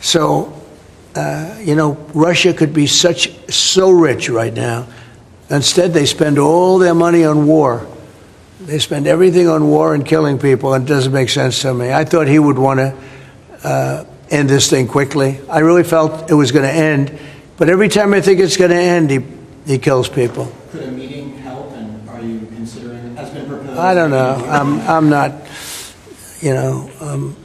So, you know, Russia could be so rich right now. Instead, they spend all their money on war. They spend everything on war and killing people, and it doesn't make sense to me. I thought he would want to end this thing quickly. I really felt it was going to end, but every time I think it's going to end, he kills people. Could a meeting help, and are you considering it? Has been proposed? I don't know. I'm not, you know,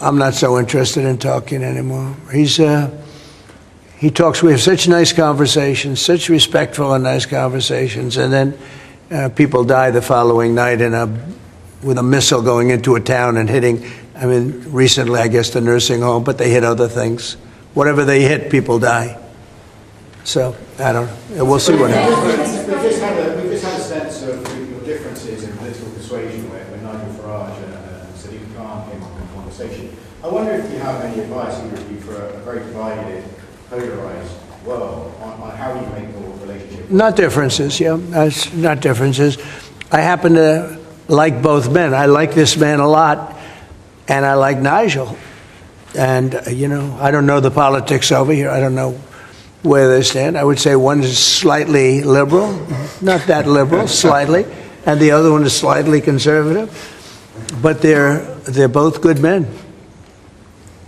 I'm not so interested in talking anymore. He talks. We have such nice conversations, such respectful and nice conversations, and then people die the following night with a missile going into a town and hitting. I mean, recently, I guess, the nursing home, but they hit other things. Whatever they hit, people die. So I don't know. We'll see what happens. We've just had a sense of your differences in political persuasion when Nigel Farage and Sadiq Khan came up in conversation. I wonder if you have any advice either of you for a very divided, polarized world on how you make your relationship. Not differences, yeah. That's not differences. I happen to like both men. I like this man a lot, and I like Nigel. And, you know, I don't know the politics over here. I don't know where they stand. I would say one is slightly liberal, not that liberal, slightly, and the other one is slightly conservative. But they're both good men.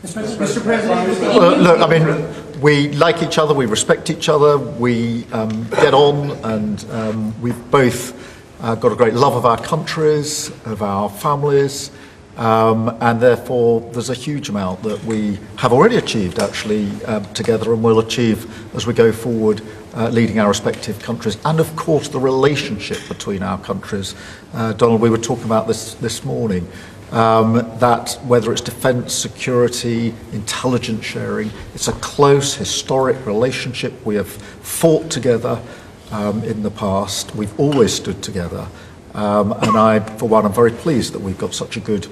Mr. President, look, I mean, we like each other, we respect each other, we get on, and we've both got a great love of our countries, of our families, and therefore there's a huge amount that we have already achieved actually together and will achieve as we go forward, leading our respective countries, and of course the relationship between our countries. Donald, we were talking about this morning. That whether it's defence, security, intelligence sharing, it's a close historic relationship. We have fought together in the past. We've always stood together. And I, for one, am very pleased that we've got such a good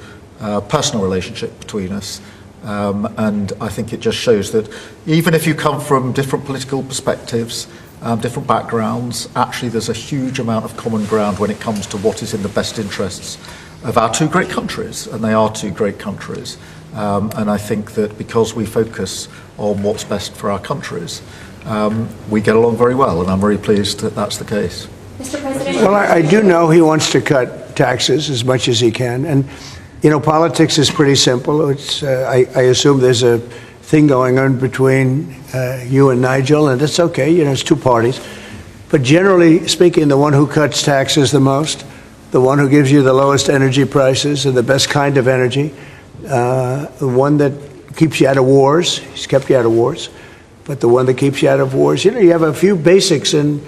personal relationship between us. And I think it just shows that even if you come from different political perspectives, different backgrounds, actually there's a huge amount of common ground when it comes to what is in the best interests of our two great countries, and they are two great countries. And I think that because we focus on what's best for our countries, we get along very well, and I'm very pleased that that's the case. Mr. President. Well, I do know he wants to cut taxes as much as he can. And, you know, politics is pretty simple. I assume there's a thing going on between you and Nigel, and it's okay. You know, it's two parties. But generally speaking, the one who cuts taxes the most, the one who gives you the lowest energy prices and the best kind of energy, the one that keeps you out of wars, he's kept you out of wars, but the one that keeps you out of wars, you know, you have a few basics, and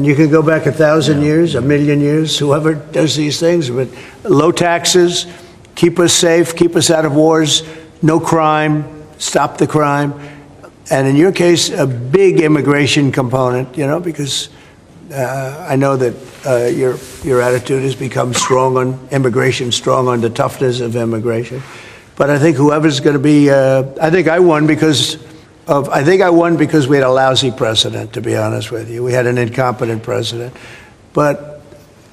you can go back 1,000 years, 1,000,000 years, whoever does these things, but low taxes, keep us safe, keep us out of wars, no crime, stop the crime, and in your case, a big immigration component, you know, because I know that your attitude has become strong on immigration, strong on the toughness of immigration. But I think whoever's going to be, I think I won because we had a lousy president, to be honest with you. We had an incompetent president. But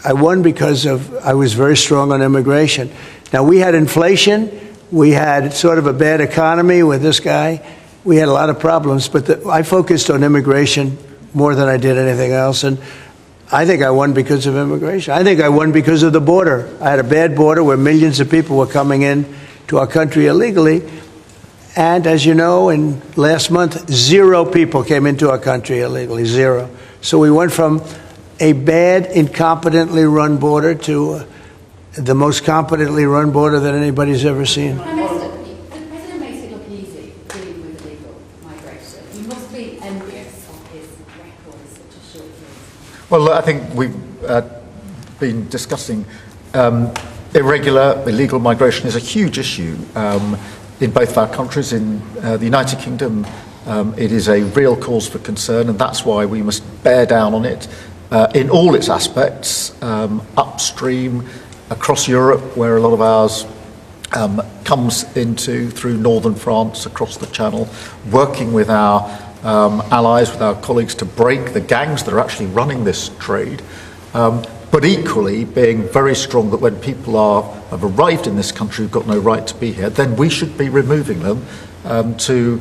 I won because I was very strong on immigration. Now, we had inflation. We had sort of a bad economy with this guy. We had a lot of problems. But I focused on immigration more than I did anything else. And I think I won because of immigration. I think I won because of the border. I had a bad border where millions of people were coming in to our country illegally. And as you know, in last month, 0 people came into our country illegally, 0. So we went from a bad, incompetently run border to the most competently run border that anybody's ever seen. Prime Minister, the President makes it look easy dealing with illegal migration. You must be envious of his record in such a short period. Well, I think we've been discussing illegal migration is a huge issue in both of our countries. In the United Kingdom, it is a real cause for concern, and that's why we must bear down on it in all its aspects, upstream, across Europe, where a lot of ours comes into through northern France, across the Channel, working with our allies, with our colleagues to break the gangs that are actually running this trade. But equally being very strong that when people have arrived in this country who've got no right to be here, then we should be removing them to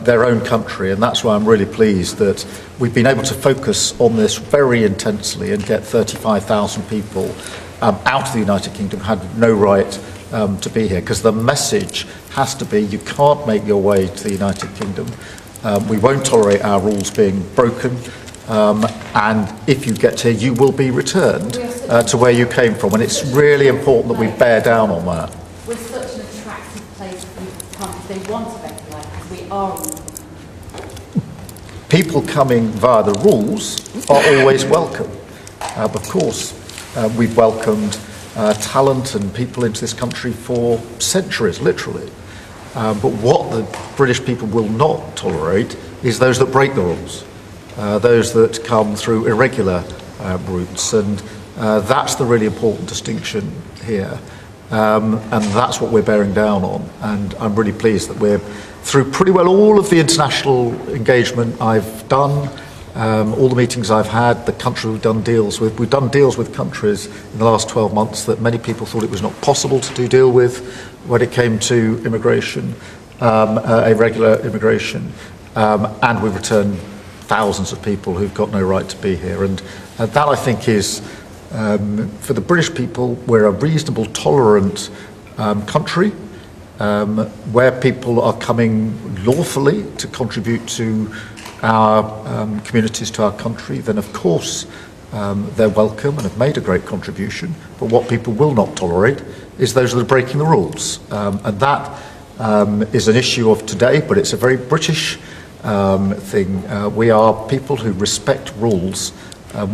their own country. And that's why I'm really pleased that we've been able to focus on this very intensely and get 35,000 people out of the United Kingdom who had no right to be here. Because the message has to be, you can't make your way to the United Kingdom. We won't tolerate our rules being broken. And if you get here, you will be returned to where you came from. And it's really important that we bear down on that. We're such an attractive place for people to come if they want a better life, because we are. People coming via the rules are always welcome. Of course, we've welcomed talent and people into this country for centuries, literally. But what the British people will not tolerate is those that break the rules. Those that come through irregular routes, and that's the really important distinction here, and that's what we're bearing down on. And I'm really pleased that we're through pretty well all of the international engagement I've done, all the meetings I've had, the country we've done deals with. We've done deals with countries in the last 12 months that many people thought it was not possible to do deal with when it came to immigration, irregular immigration, and we've returned thousands of people who've got no right to be here. And that, I think, is, for the British people, we're a reasonable, tolerant country where people are coming lawfully to contribute to our communities, to our country. Then, of course, they're welcome and have made a great contribution. But what people will not tolerate is those that are breaking the rules. And that is an issue of today, but it's a very British thing. We are people who respect rules.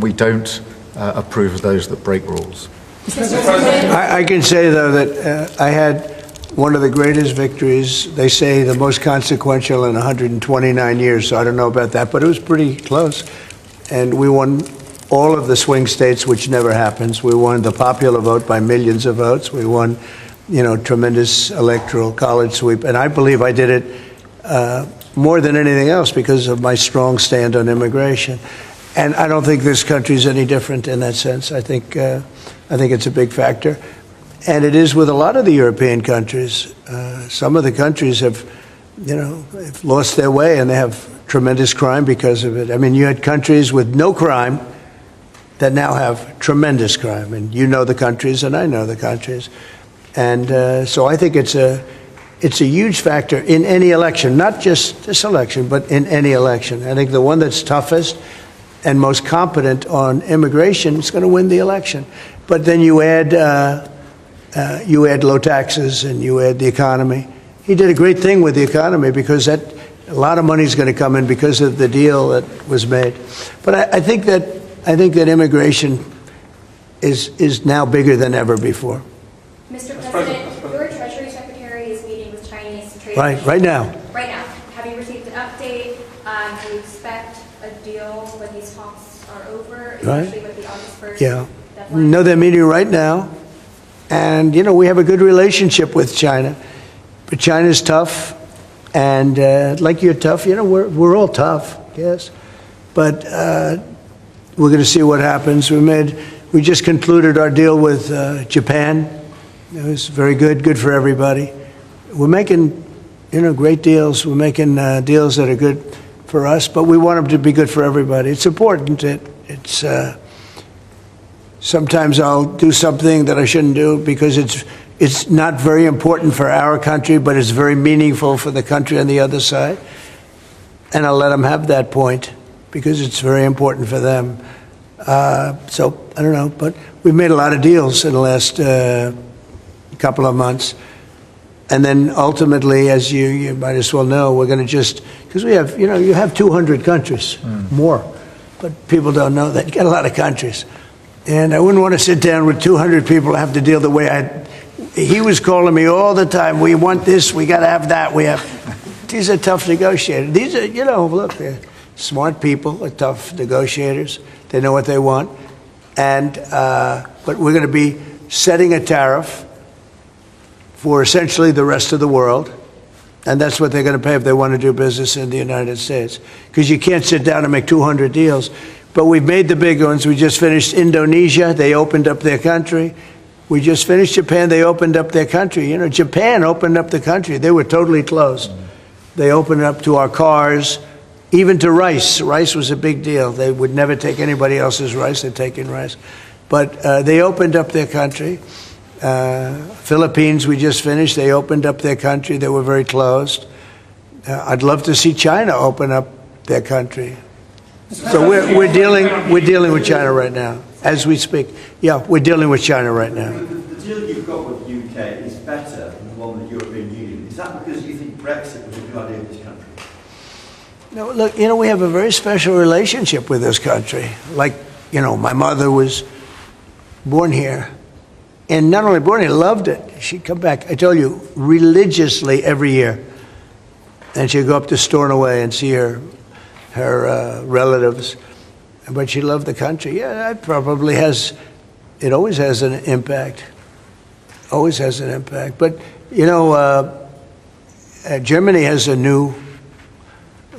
We don't approve of those that break rules. I can say, though, that I had one of the greatest victories, they say the most consequential in 129 years, so I don't know about that, but it was pretty close. And we won all of the swing states, which never happens. We won the popular vote by millions of votes. We won, tremendous electoral college sweep. And I believe I did it more than anything else because of my strong stand on immigration. And I don't think this country is any different in that sense. I think it's a big factor. And it is with a lot of the European countries. Some of the countries have lost their way, and they have tremendous crime because of it. I mean, you had countries with no crime that now have tremendous crime, and you know the countries, and I know the countries. And so I think it's a huge factor in any election, not just this election, but in any election. I think the one that's toughest and most competent on immigration is going to win the election. But then you add low taxes and you add the economy. He did a great thing with the economy because a lot of money is going to come in because of the deal that was made. But I think that immigration is now bigger than ever before. Mr. President, your Treasury Secretary is meeting with Chinese trade Right now. Right now. Have you received an update? Do you expect a deal when these talks are over, especially with the August 1st deadline? No, they're meeting right now. And, we have a good relationship with China. But China's tough. And like you're tough, we're all tough, yes. But we're going to see what happens. We just concluded our deal with Japan. It was very good for everybody. We're making, great deals. We're making deals that are good for us, but we want them to be good for everybody. It's important. It's sometimes I'll do something that I shouldn't do because it's not very important for our country, but it's very meaningful for the country on the other side. And I'll let them have that point because it's very important for them. So I don't know, but we've made a lot of deals in the last couple of months. And then ultimately, as you might as well know, we're going to because we have, you have 200 countries, more, but people don't know that. You got a lot of countries. And I wouldn't want to sit down with 200 people and have to deal the way he was calling me all the time. We want this, we got to have that. These are tough negotiators. These are, look, they're smart people, they're tough negotiators. They know what they want. And, but we're going to be setting a tariff for essentially the rest of the world. And that's what they're going to pay if they want to do business in the United States. Because you can't sit down and make 200 deals. But we've made the big ones. We just finished Indonesia. They opened up their country. We just finished Japan. They opened up their country. Japan opened up the country. They were totally closed. They opened up to our cars, even to rice. Rice was a big deal. They would never take anybody else's rice. They're taking rice. But they opened up their country. Philippines, we just finished. They opened up their country. They were very closed. I'd love to see China open up their country. So we're dealing with China right now as we speak. Yeah, we're dealing with China right now. The deal you've got with the UK is better than the one with the European Union. Is that because you think Brexit was a good idea for this country? No, look, we have a very special relationship with this country. Like, my mother was born here. And not only born here, loved it. She'd come back, I told you, religiously every year. And she'd go up to Stornoway and see her relatives. But she loved the country. Yeah, it always has an impact. Always has an impact. But, Germany has a new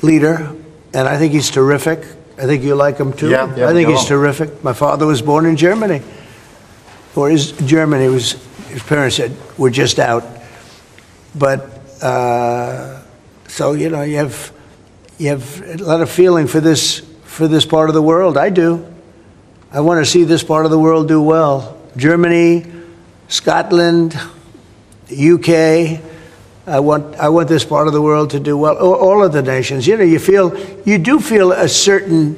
leader, and I think he's terrific. I think you like him too. Yeah, I think he's terrific. My father was born in Germany. Or his parents said, we're just out. But, so, you have a lot of feeling for this part of the world. I do. I want to see this part of the world do well. Germany, Scotland, the UK. I want this part of the world to do well. All of the nations. You do feel a certain,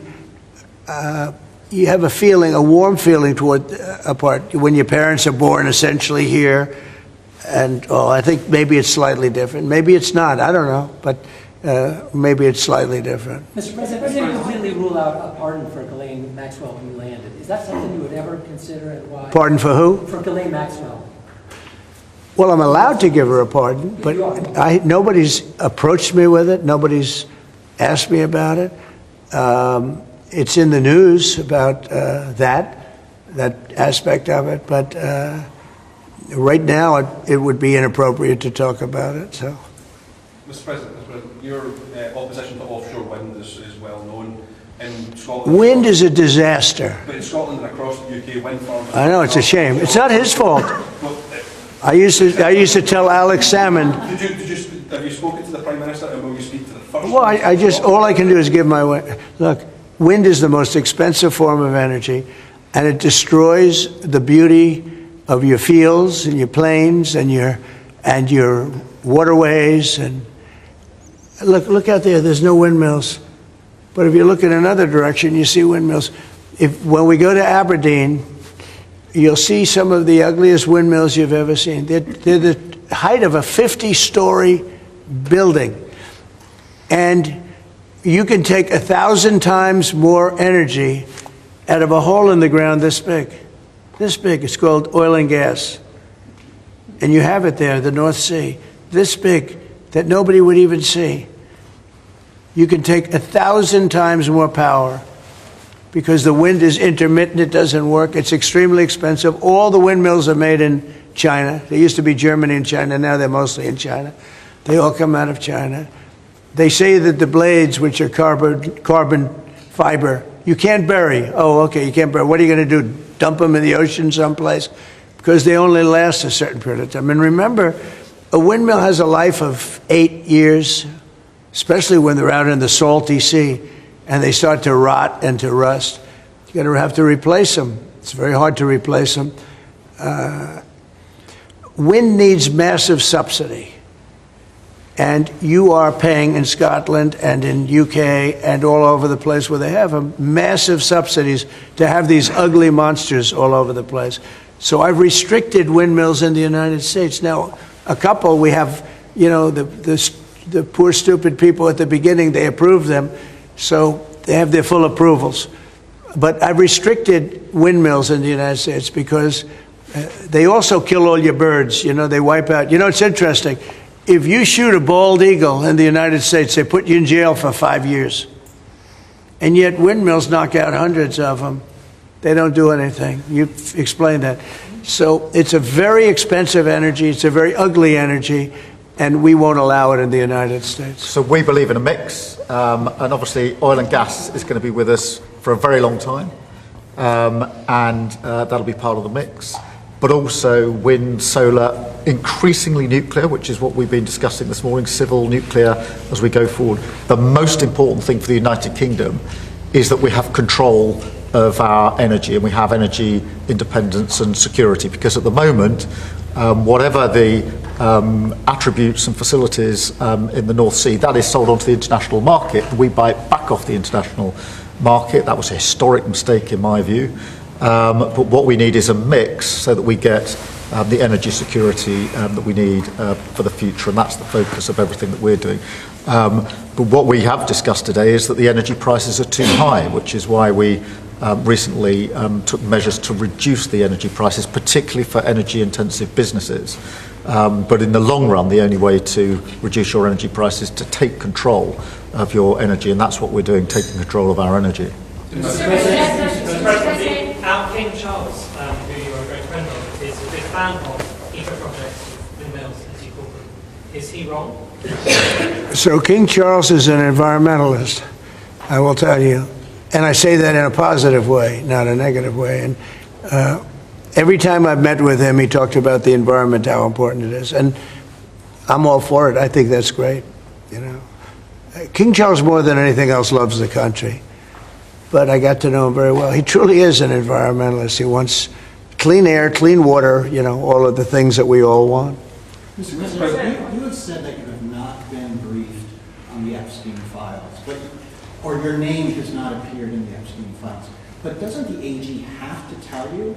you have a warm feeling toward a part when your parents are born essentially here. And I think maybe it's slightly different. Maybe it's not. I don't know. But maybe it's slightly different. Mr. President, I didn't completely rule out a pardon for Ghislaine Maxwell when you landed. Is that something you would ever consider, and why? Pardon for who? For Ghislaine Maxwell. Well, I'm allowed to give her a pardon, but nobody's approached me with it. Nobody's asked me about it. It's in the news about that aspect of it, but right now it would be inappropriate to talk about it. So, Mr. President, your opposition to offshore wind is well known. In Scotland, wind is a disaster. But in Scotland and across the UK, wind farms. I know, it's a shame. It's not his fault. Well, I used to tell Alex Salmon. Have you spoken to the Prime Minister, and will you speak to the First Well, Minister? all I can do is give my way. Look, wind is the most expensive form of energy, and it destroys the beauty of your fields and your plains and your waterways. And look out there. There's no windmills, but if you look in another direction, you see windmills. When we go to Aberdeen, you'll see some of the ugliest windmills you've ever seen. They're the height of a 50-story building. And you can take 1,000 times more energy out of a hole in the ground this big. This big. It's called oil and gas. And you have it there, the North Sea. This big, that nobody would even see. You can take 1,000 times more power because the wind is intermittent, it doesn't work, it's extremely expensive. All the windmills are made in China. They used to be Germany and China, now they're mostly in China. They all come out of China. They say that the blades, which are carbon fiber, you can't bury. Oh, okay, you can't bury. What are you going to do, dump them in the ocean someplace? Because they only last a certain period of time. And remember, a windmill has a life of 8 years, especially when they're out in the salty sea and they start to rot and to rust. You're going to have to replace them. It's very hard to replace them. Wind needs massive subsidy. And you are paying in Scotland and in UK and all over the place where they have massive subsidies to have these ugly monsters all over the place. So I've restricted windmills in the United States. Now, a couple, we have, you know, the poor stupid people at the beginning, they approve them, so they have their full approvals. But I've restricted windmills in the United States because they also kill all your birds. You know, they wipe out. You know, it's interesting. If you shoot a bald eagle in the United States, they put you in jail for 5 years. And yet windmills knock out hundreds of them. They don't do anything. You explained that. So it's a very expensive energy. It's a very ugly energy. And we won't allow it in the United States. So we believe in a mix. And obviously oil and gas is going to be with us for a very long time. And that'll be part of the mix. But also wind, solar, increasingly nuclear, which is what we've been discussing this morning, civil nuclear as we go forward. The most important thing for the United Kingdom is that we have control of our energy and we have energy independence and security, because at the moment, whatever the attributes and facilities in the North Sea, that is sold onto the international market. We buy it back off the international market. That was a historic mistake in my view. But what we need is a mix so that we get the energy security that we need for the future, and that's the focus of everything that we're doing. But what we have discussed today is that the energy prices are too high, which is why we recently took measures to reduce the energy prices, particularly for energy-intensive businesses. But in the long run, the only way to reduce your energy prices is to take control of your energy, and that's what we're doing, taking control of our energy. King Charles, who you are a great friend of, is a big fan of eco projects, windmills, as you call them. Is he wrong? So King Charles is an environmentalist, I will tell you. And I say that in a positive way, not a negative way. And every time I've met with him, he talked about the environment, how important it is. And I'm all for it. I think that's great. You know, King Charles, more than anything else, loves the country. But I got to know him very well. He truly is an environmentalist. He wants clean air, clean water, you know, all of the things that we all want. Mr. President, you have said that you have not been briefed on the Epstein files, or your name has not appeared in the Epstein files. But doesn't the AG have to tell you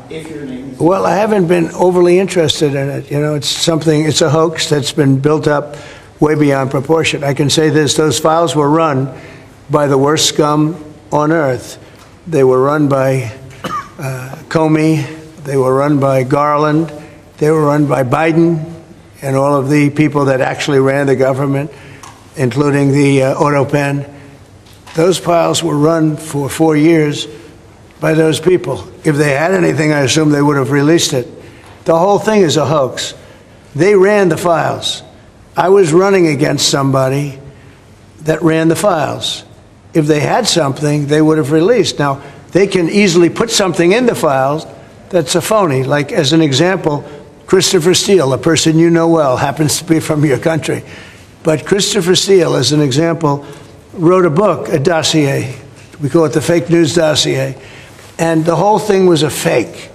if your name is... Well, I haven't been overly interested in it. You know, it's a hoax that's been built up way beyond proportion. I can say this, those files were run by the worst scum on earth. They were run by Comey, they were run by Garland, they were run by Biden and all of the people that actually ran the government, including the auto pen. Those files were run for 4 years by those people. If they had anything, I assume they would have released it. The whole thing is a hoax. They ran the files. I was running against somebody that ran the files. If they had something, they would have released. Now, they can easily put something in the files that's a phony. Like, as an example, Christopher Steele, a person you know well, happens to be from your country. But Christopher Steele, as an example, wrote a book, a dossier. We call it the fake news dossier. And the whole thing was a fake.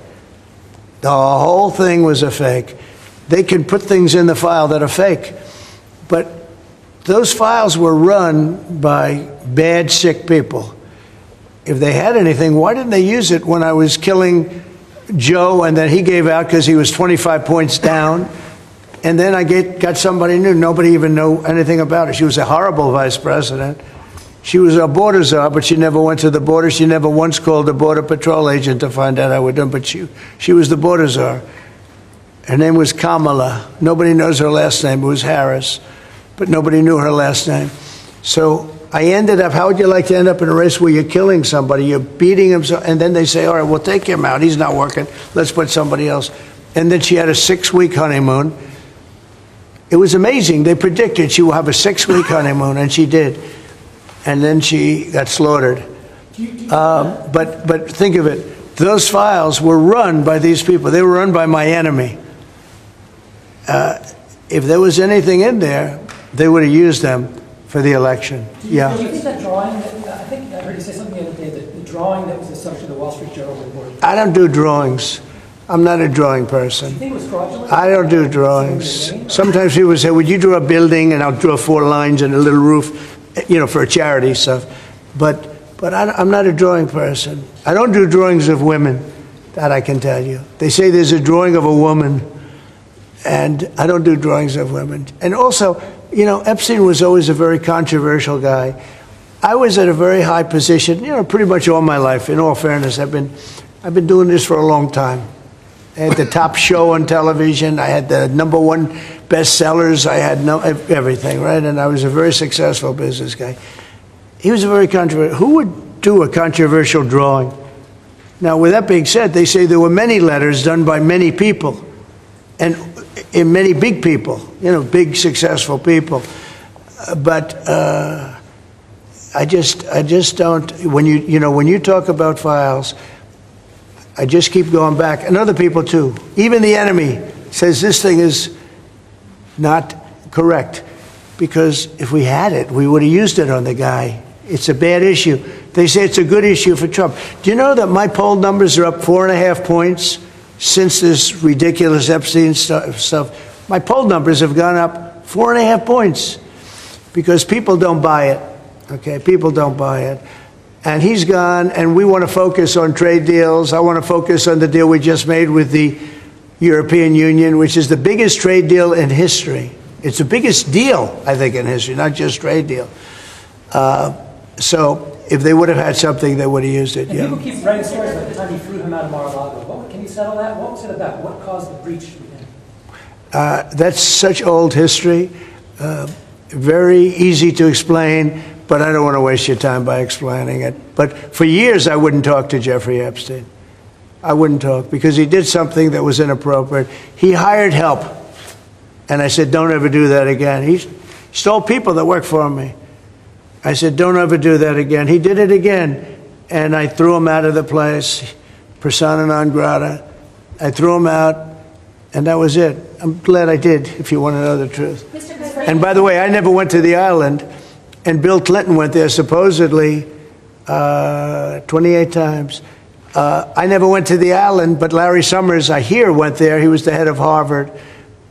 The whole thing was a fake. They can put things in the file that are fake. But those files were run by bad, sick people. If they had anything, why didn't they use it when I was killing Joe and then he gave out because he was 25 points down? And then I got somebody new. Nobody even knew anything about her. She was a horrible vice president. She was a border czar, but she never went to the border. She never once called a border patrol agent to find out how we're doing. But she was the border czar. Her name was Kamala. Nobody knows her last name. It was Harris. But nobody knew her last name. So I ended up, how would you like to end up in a race where you're killing somebody, you're beating him, and then they say, all right, we'll take him out. He's not working. Let's put somebody else. And then she had a 6-week honeymoon. It was amazing. They predicted she will have a 6-week honeymoon, and she did. And then she got slaughtered. But think of it. Those files were run by these people. They were run by my enemy. If there was anything in there, they would have used them for the election. Yeah. Do you think that drawing, I think I heard you say something the other day, that the drawing that was the subject of the Wall Street Journal report. I don't do drawings. I'm not a drawing person. Do you think it was fraudulent? I don't do drawings. Sometimes people say, would you draw a building? And I'll draw 4 lines and a little roof, for a charity stuff. But I'm not a drawing person. I don't do drawings of women, that I can tell you. They say there's a drawing of a woman, and I don't do drawings of women. And also, Epstein was always a very controversial guy. I was at a very high position, pretty much all my life. In all fairness, I've been doing this for a long time. I had the top show on television. I had the #1 bestsellers. I had everything, right? And I was a very successful business guy. He was a very controversial. Who would do a controversial drawing? Now, with that being said, they say there were many letters done by many people, and in many big people, big successful people. But I just don't. When you talk about files, I just keep going back, and other people too. Even the enemy says this thing is not correct, because if we had it, we would have used it on the guy. It's a bad issue. They say it's a good issue for Trump. Do you know that my poll numbers are up 4.5 points since this ridiculous Epstein stuff? My poll numbers have gone up 4.5 points because people don't buy it. Okay, people don't buy it. And he's gone, and we want to focus on trade deals. I want to focus on the deal we just made with the European Union, which is the biggest trade deal in history. It's the biggest deal, I think, in history, not just trade deal. So if they would have had something, they would have used it. And people keep writing stories about the time you threw him out of Mar-a-Lago. Can you settle that? What was it about? What caused the breach with him? That's such old history. Very easy to explain, but I don't want to waste your time by explaining it. But for years, I wouldn't talk to Jeffrey Epstein. I wouldn't talk because he did something that was inappropriate. He hired help. And I said, don't ever do that again. He stole people that worked for me. I said, don't ever do that again. He did it again. And I threw him out of the place, persona non grata. I threw him out, and that was it. I'm glad I did, if you want to know the truth. And by the way, I never went to the island, and Bill Clinton went there supposedly 28 times. I never went to the island, but Larry Summers, I hear, went there. He was the head of Harvard.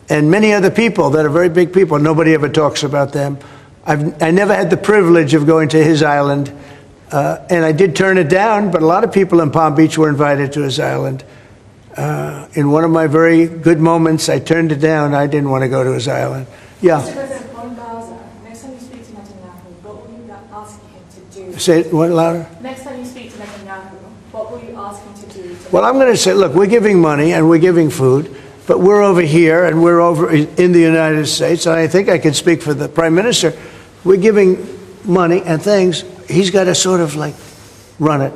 And many other people that are very big people. Nobody ever talks about them. I never had the privilege of going to his island. And I did turn it down, but a lot of people in Palm Beach were invited to his island. In one of my very good moments, I turned it down. I didn't want to go to his island. Yeah. Mr. President, on Gaza, next time you speak to Netanyahu, what will you ask him to do? Say it what, louder? Next time you speak to Netanyahu, what will you ask him to do? Well, I'm going to say, look, we're giving money and we're giving food, but we're over here and we're over in the United States, and I think I can speak for the Prime Minister. We're giving money and things. He's got to sort of like run it.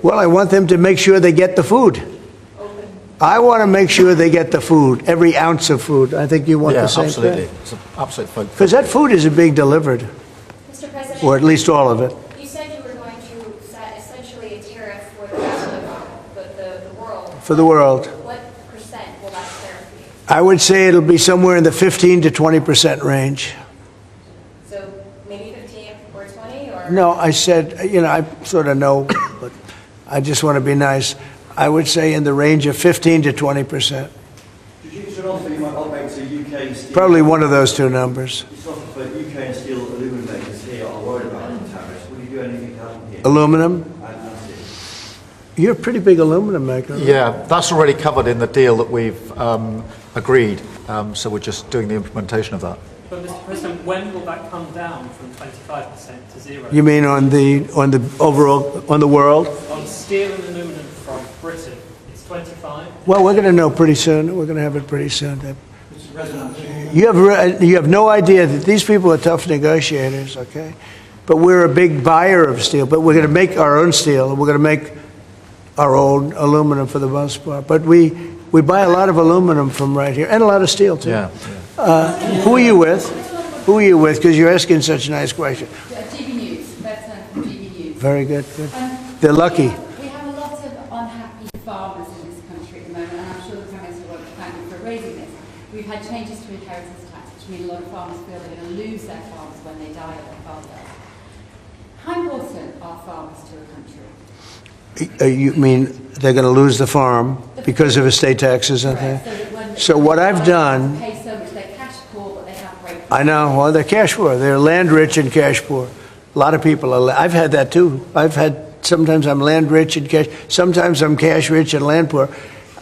Well, I want them to make sure they get the food. I want to make sure they get the food, every ounce of food. I think you want the same absolutely. thing. It's an absolute focus. Because that food isn't being delivered, Mr. President, or at least all of it. you said you were going to set essentially a tariff for the rest of the world. For the world. What percent will that tariff I would say it'll be somewhere in the 15 to 20% range. So maybe 15 or 20, or? No, I said, I sort of know, but I just want to be nice. I would say in the range of 15 to 20%. Probably one of those two numbers. It's not for UK and steel aluminum makers here are worried about the tariffs. Will you do anything to help them here? Aluminum? You're a pretty big aluminum maker. Right? Yeah, that's already covered in the deal that we've agreed. So we're just doing the implementation of that. But Mr. President, when will that come down from 25% to 0? You mean on the overall, on the world? On steel and aluminum from Britain, it's 25. Well, we're going to know pretty soon. We're going to have it pretty soon. You have no idea that these people are tough negotiators, okay? But we're a big buyer of steel. But we're going to make our own steel. We're going to make our own aluminum for the most part. But we buy a lot of aluminum from right here, and a lot of steel too. Yeah. Who are you with? Who are you with? Because you're asking such a nice question. TV News, that's from TV News. Very good. Good. They're lucky. We have a lot of unhappy farmers in this country at the moment, and I'm sure the Prime Minister won't thank you for raising this. We've had changes to inheritance tax, which mean a lot of farmers feel they're going to lose their farms when they die at their father. How important are farmers to a country? You mean they're going to lose the farm because of estate taxes and things? So what I've done, Pay so much, they're cash poor, but they have great. I know, well, they're cash poor. They're land rich and cash poor. A lot of people are. I've had that too. Sometimes I'm land rich and cash. Sometimes I'm cash rich and land poor.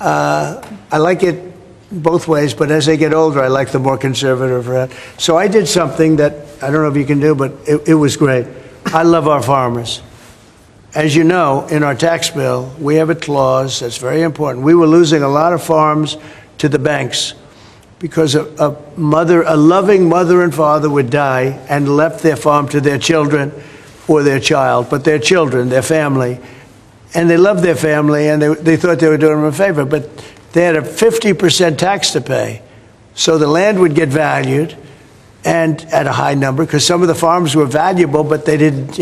I like it both ways, but as they get older, I like the more conservative route. So I did something that I don't know if you can do, but it was great. I love our farmers. As you know, in our tax bill, we have a clause that's very important. We were losing a lot of farms to the banks because a loving mother and father would die and left their farm to their children or their child, but their children, their family. And they loved their family, and they thought they were doing them a favor, but they had a 50% tax to pay. So the land would get valued, and at a high number, because some of the farms were valuable, but they didn't,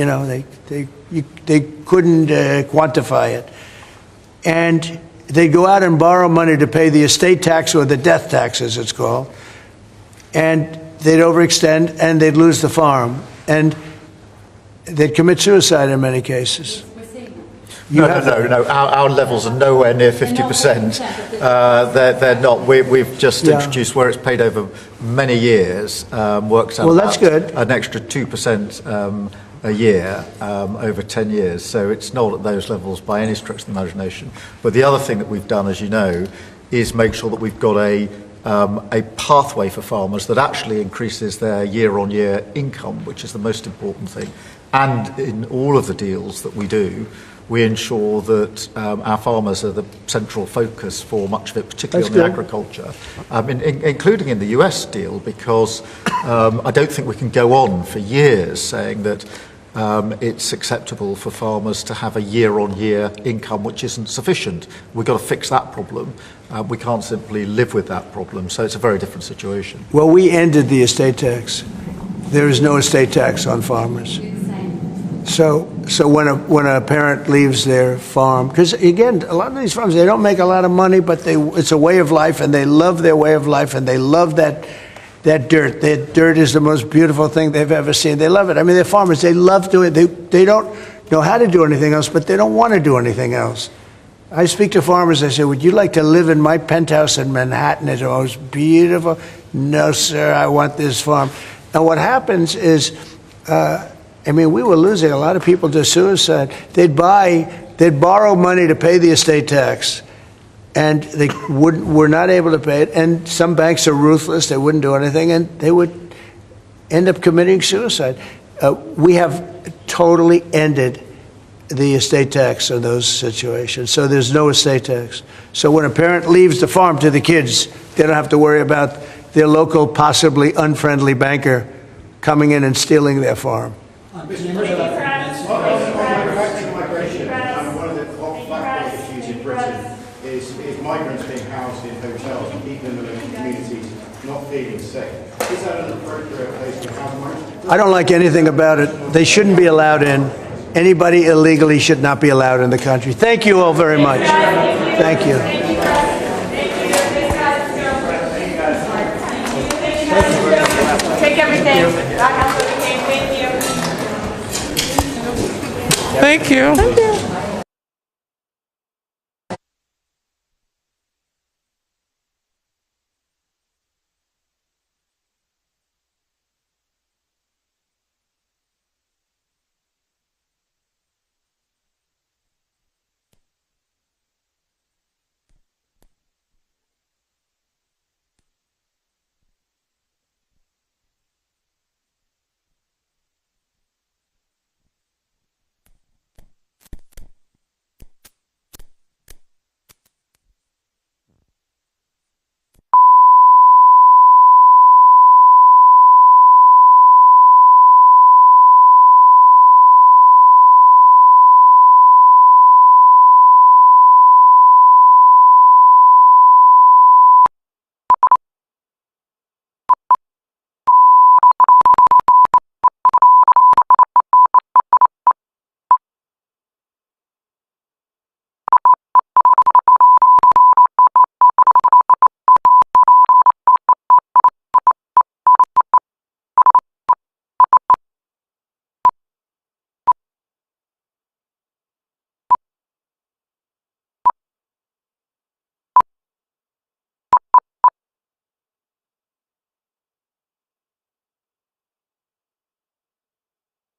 they couldn't quantify it. And they'd go out and borrow money to pay the estate tax, or the death tax, as it's called, and they'd overextend, and they'd lose the farm. And they'd commit suicide in many cases. No. Our levels are nowhere near 50%. They're not. We've just introduced where it's paid over many years. Works out. Well, that's good. An extra 2% a year over 10 years. So it's not at those levels by any stretch of the imagination. But the other thing that we've done, as you know, is make sure that we've got a pathway for farmers that actually increases their year-on-year income, which is the most important thing. And in all of the deals that we do, we ensure that our farmers are the central focus for much of it, particularly on the agriculture, including in the US deal, because I don't think we can go on for years saying that it's acceptable for farmers to have a year-on-year income which isn't sufficient. We've got to fix that problem. We can't simply live with that problem. So it's a very different situation. Well, we ended the estate tax. There is no estate tax on farmers. So when a parent leaves their farm, because again, a lot of these farms, they don't make a lot of money, but it's a way of life, and they love their way of life, and they love that dirt. That dirt is the most beautiful thing they've ever seen. They love it. I mean, they're farmers. They love doing it. They don't know how to do anything else, but they don't want to do anything else. I speak to farmers. I say, would you like to live in my penthouse in Manhattan? It's the most beautiful. No, sir, I want this farm. And what happens is, we were losing a lot of people to suicide. They'd borrow money to pay the estate tax, and they were not able to pay it. And some banks are ruthless; they wouldn't do anything, and they would end up committing suicide. We have totally ended the estate tax in those situations, so there's no estate tax. So when a parent leaves the farm to the kids, they don't have to worry about their local, possibly unfriendly banker coming in and stealing their farm. One of the hot button issues in Britain is migrants being housed in hotels and people in the local communities not feeling safe. Is that an appropriate place to house migrants? I don't like anything about it. They shouldn't be allowed in. Anybody illegally should not be allowed in the country. Thank you all very much. Thank you. Thank you.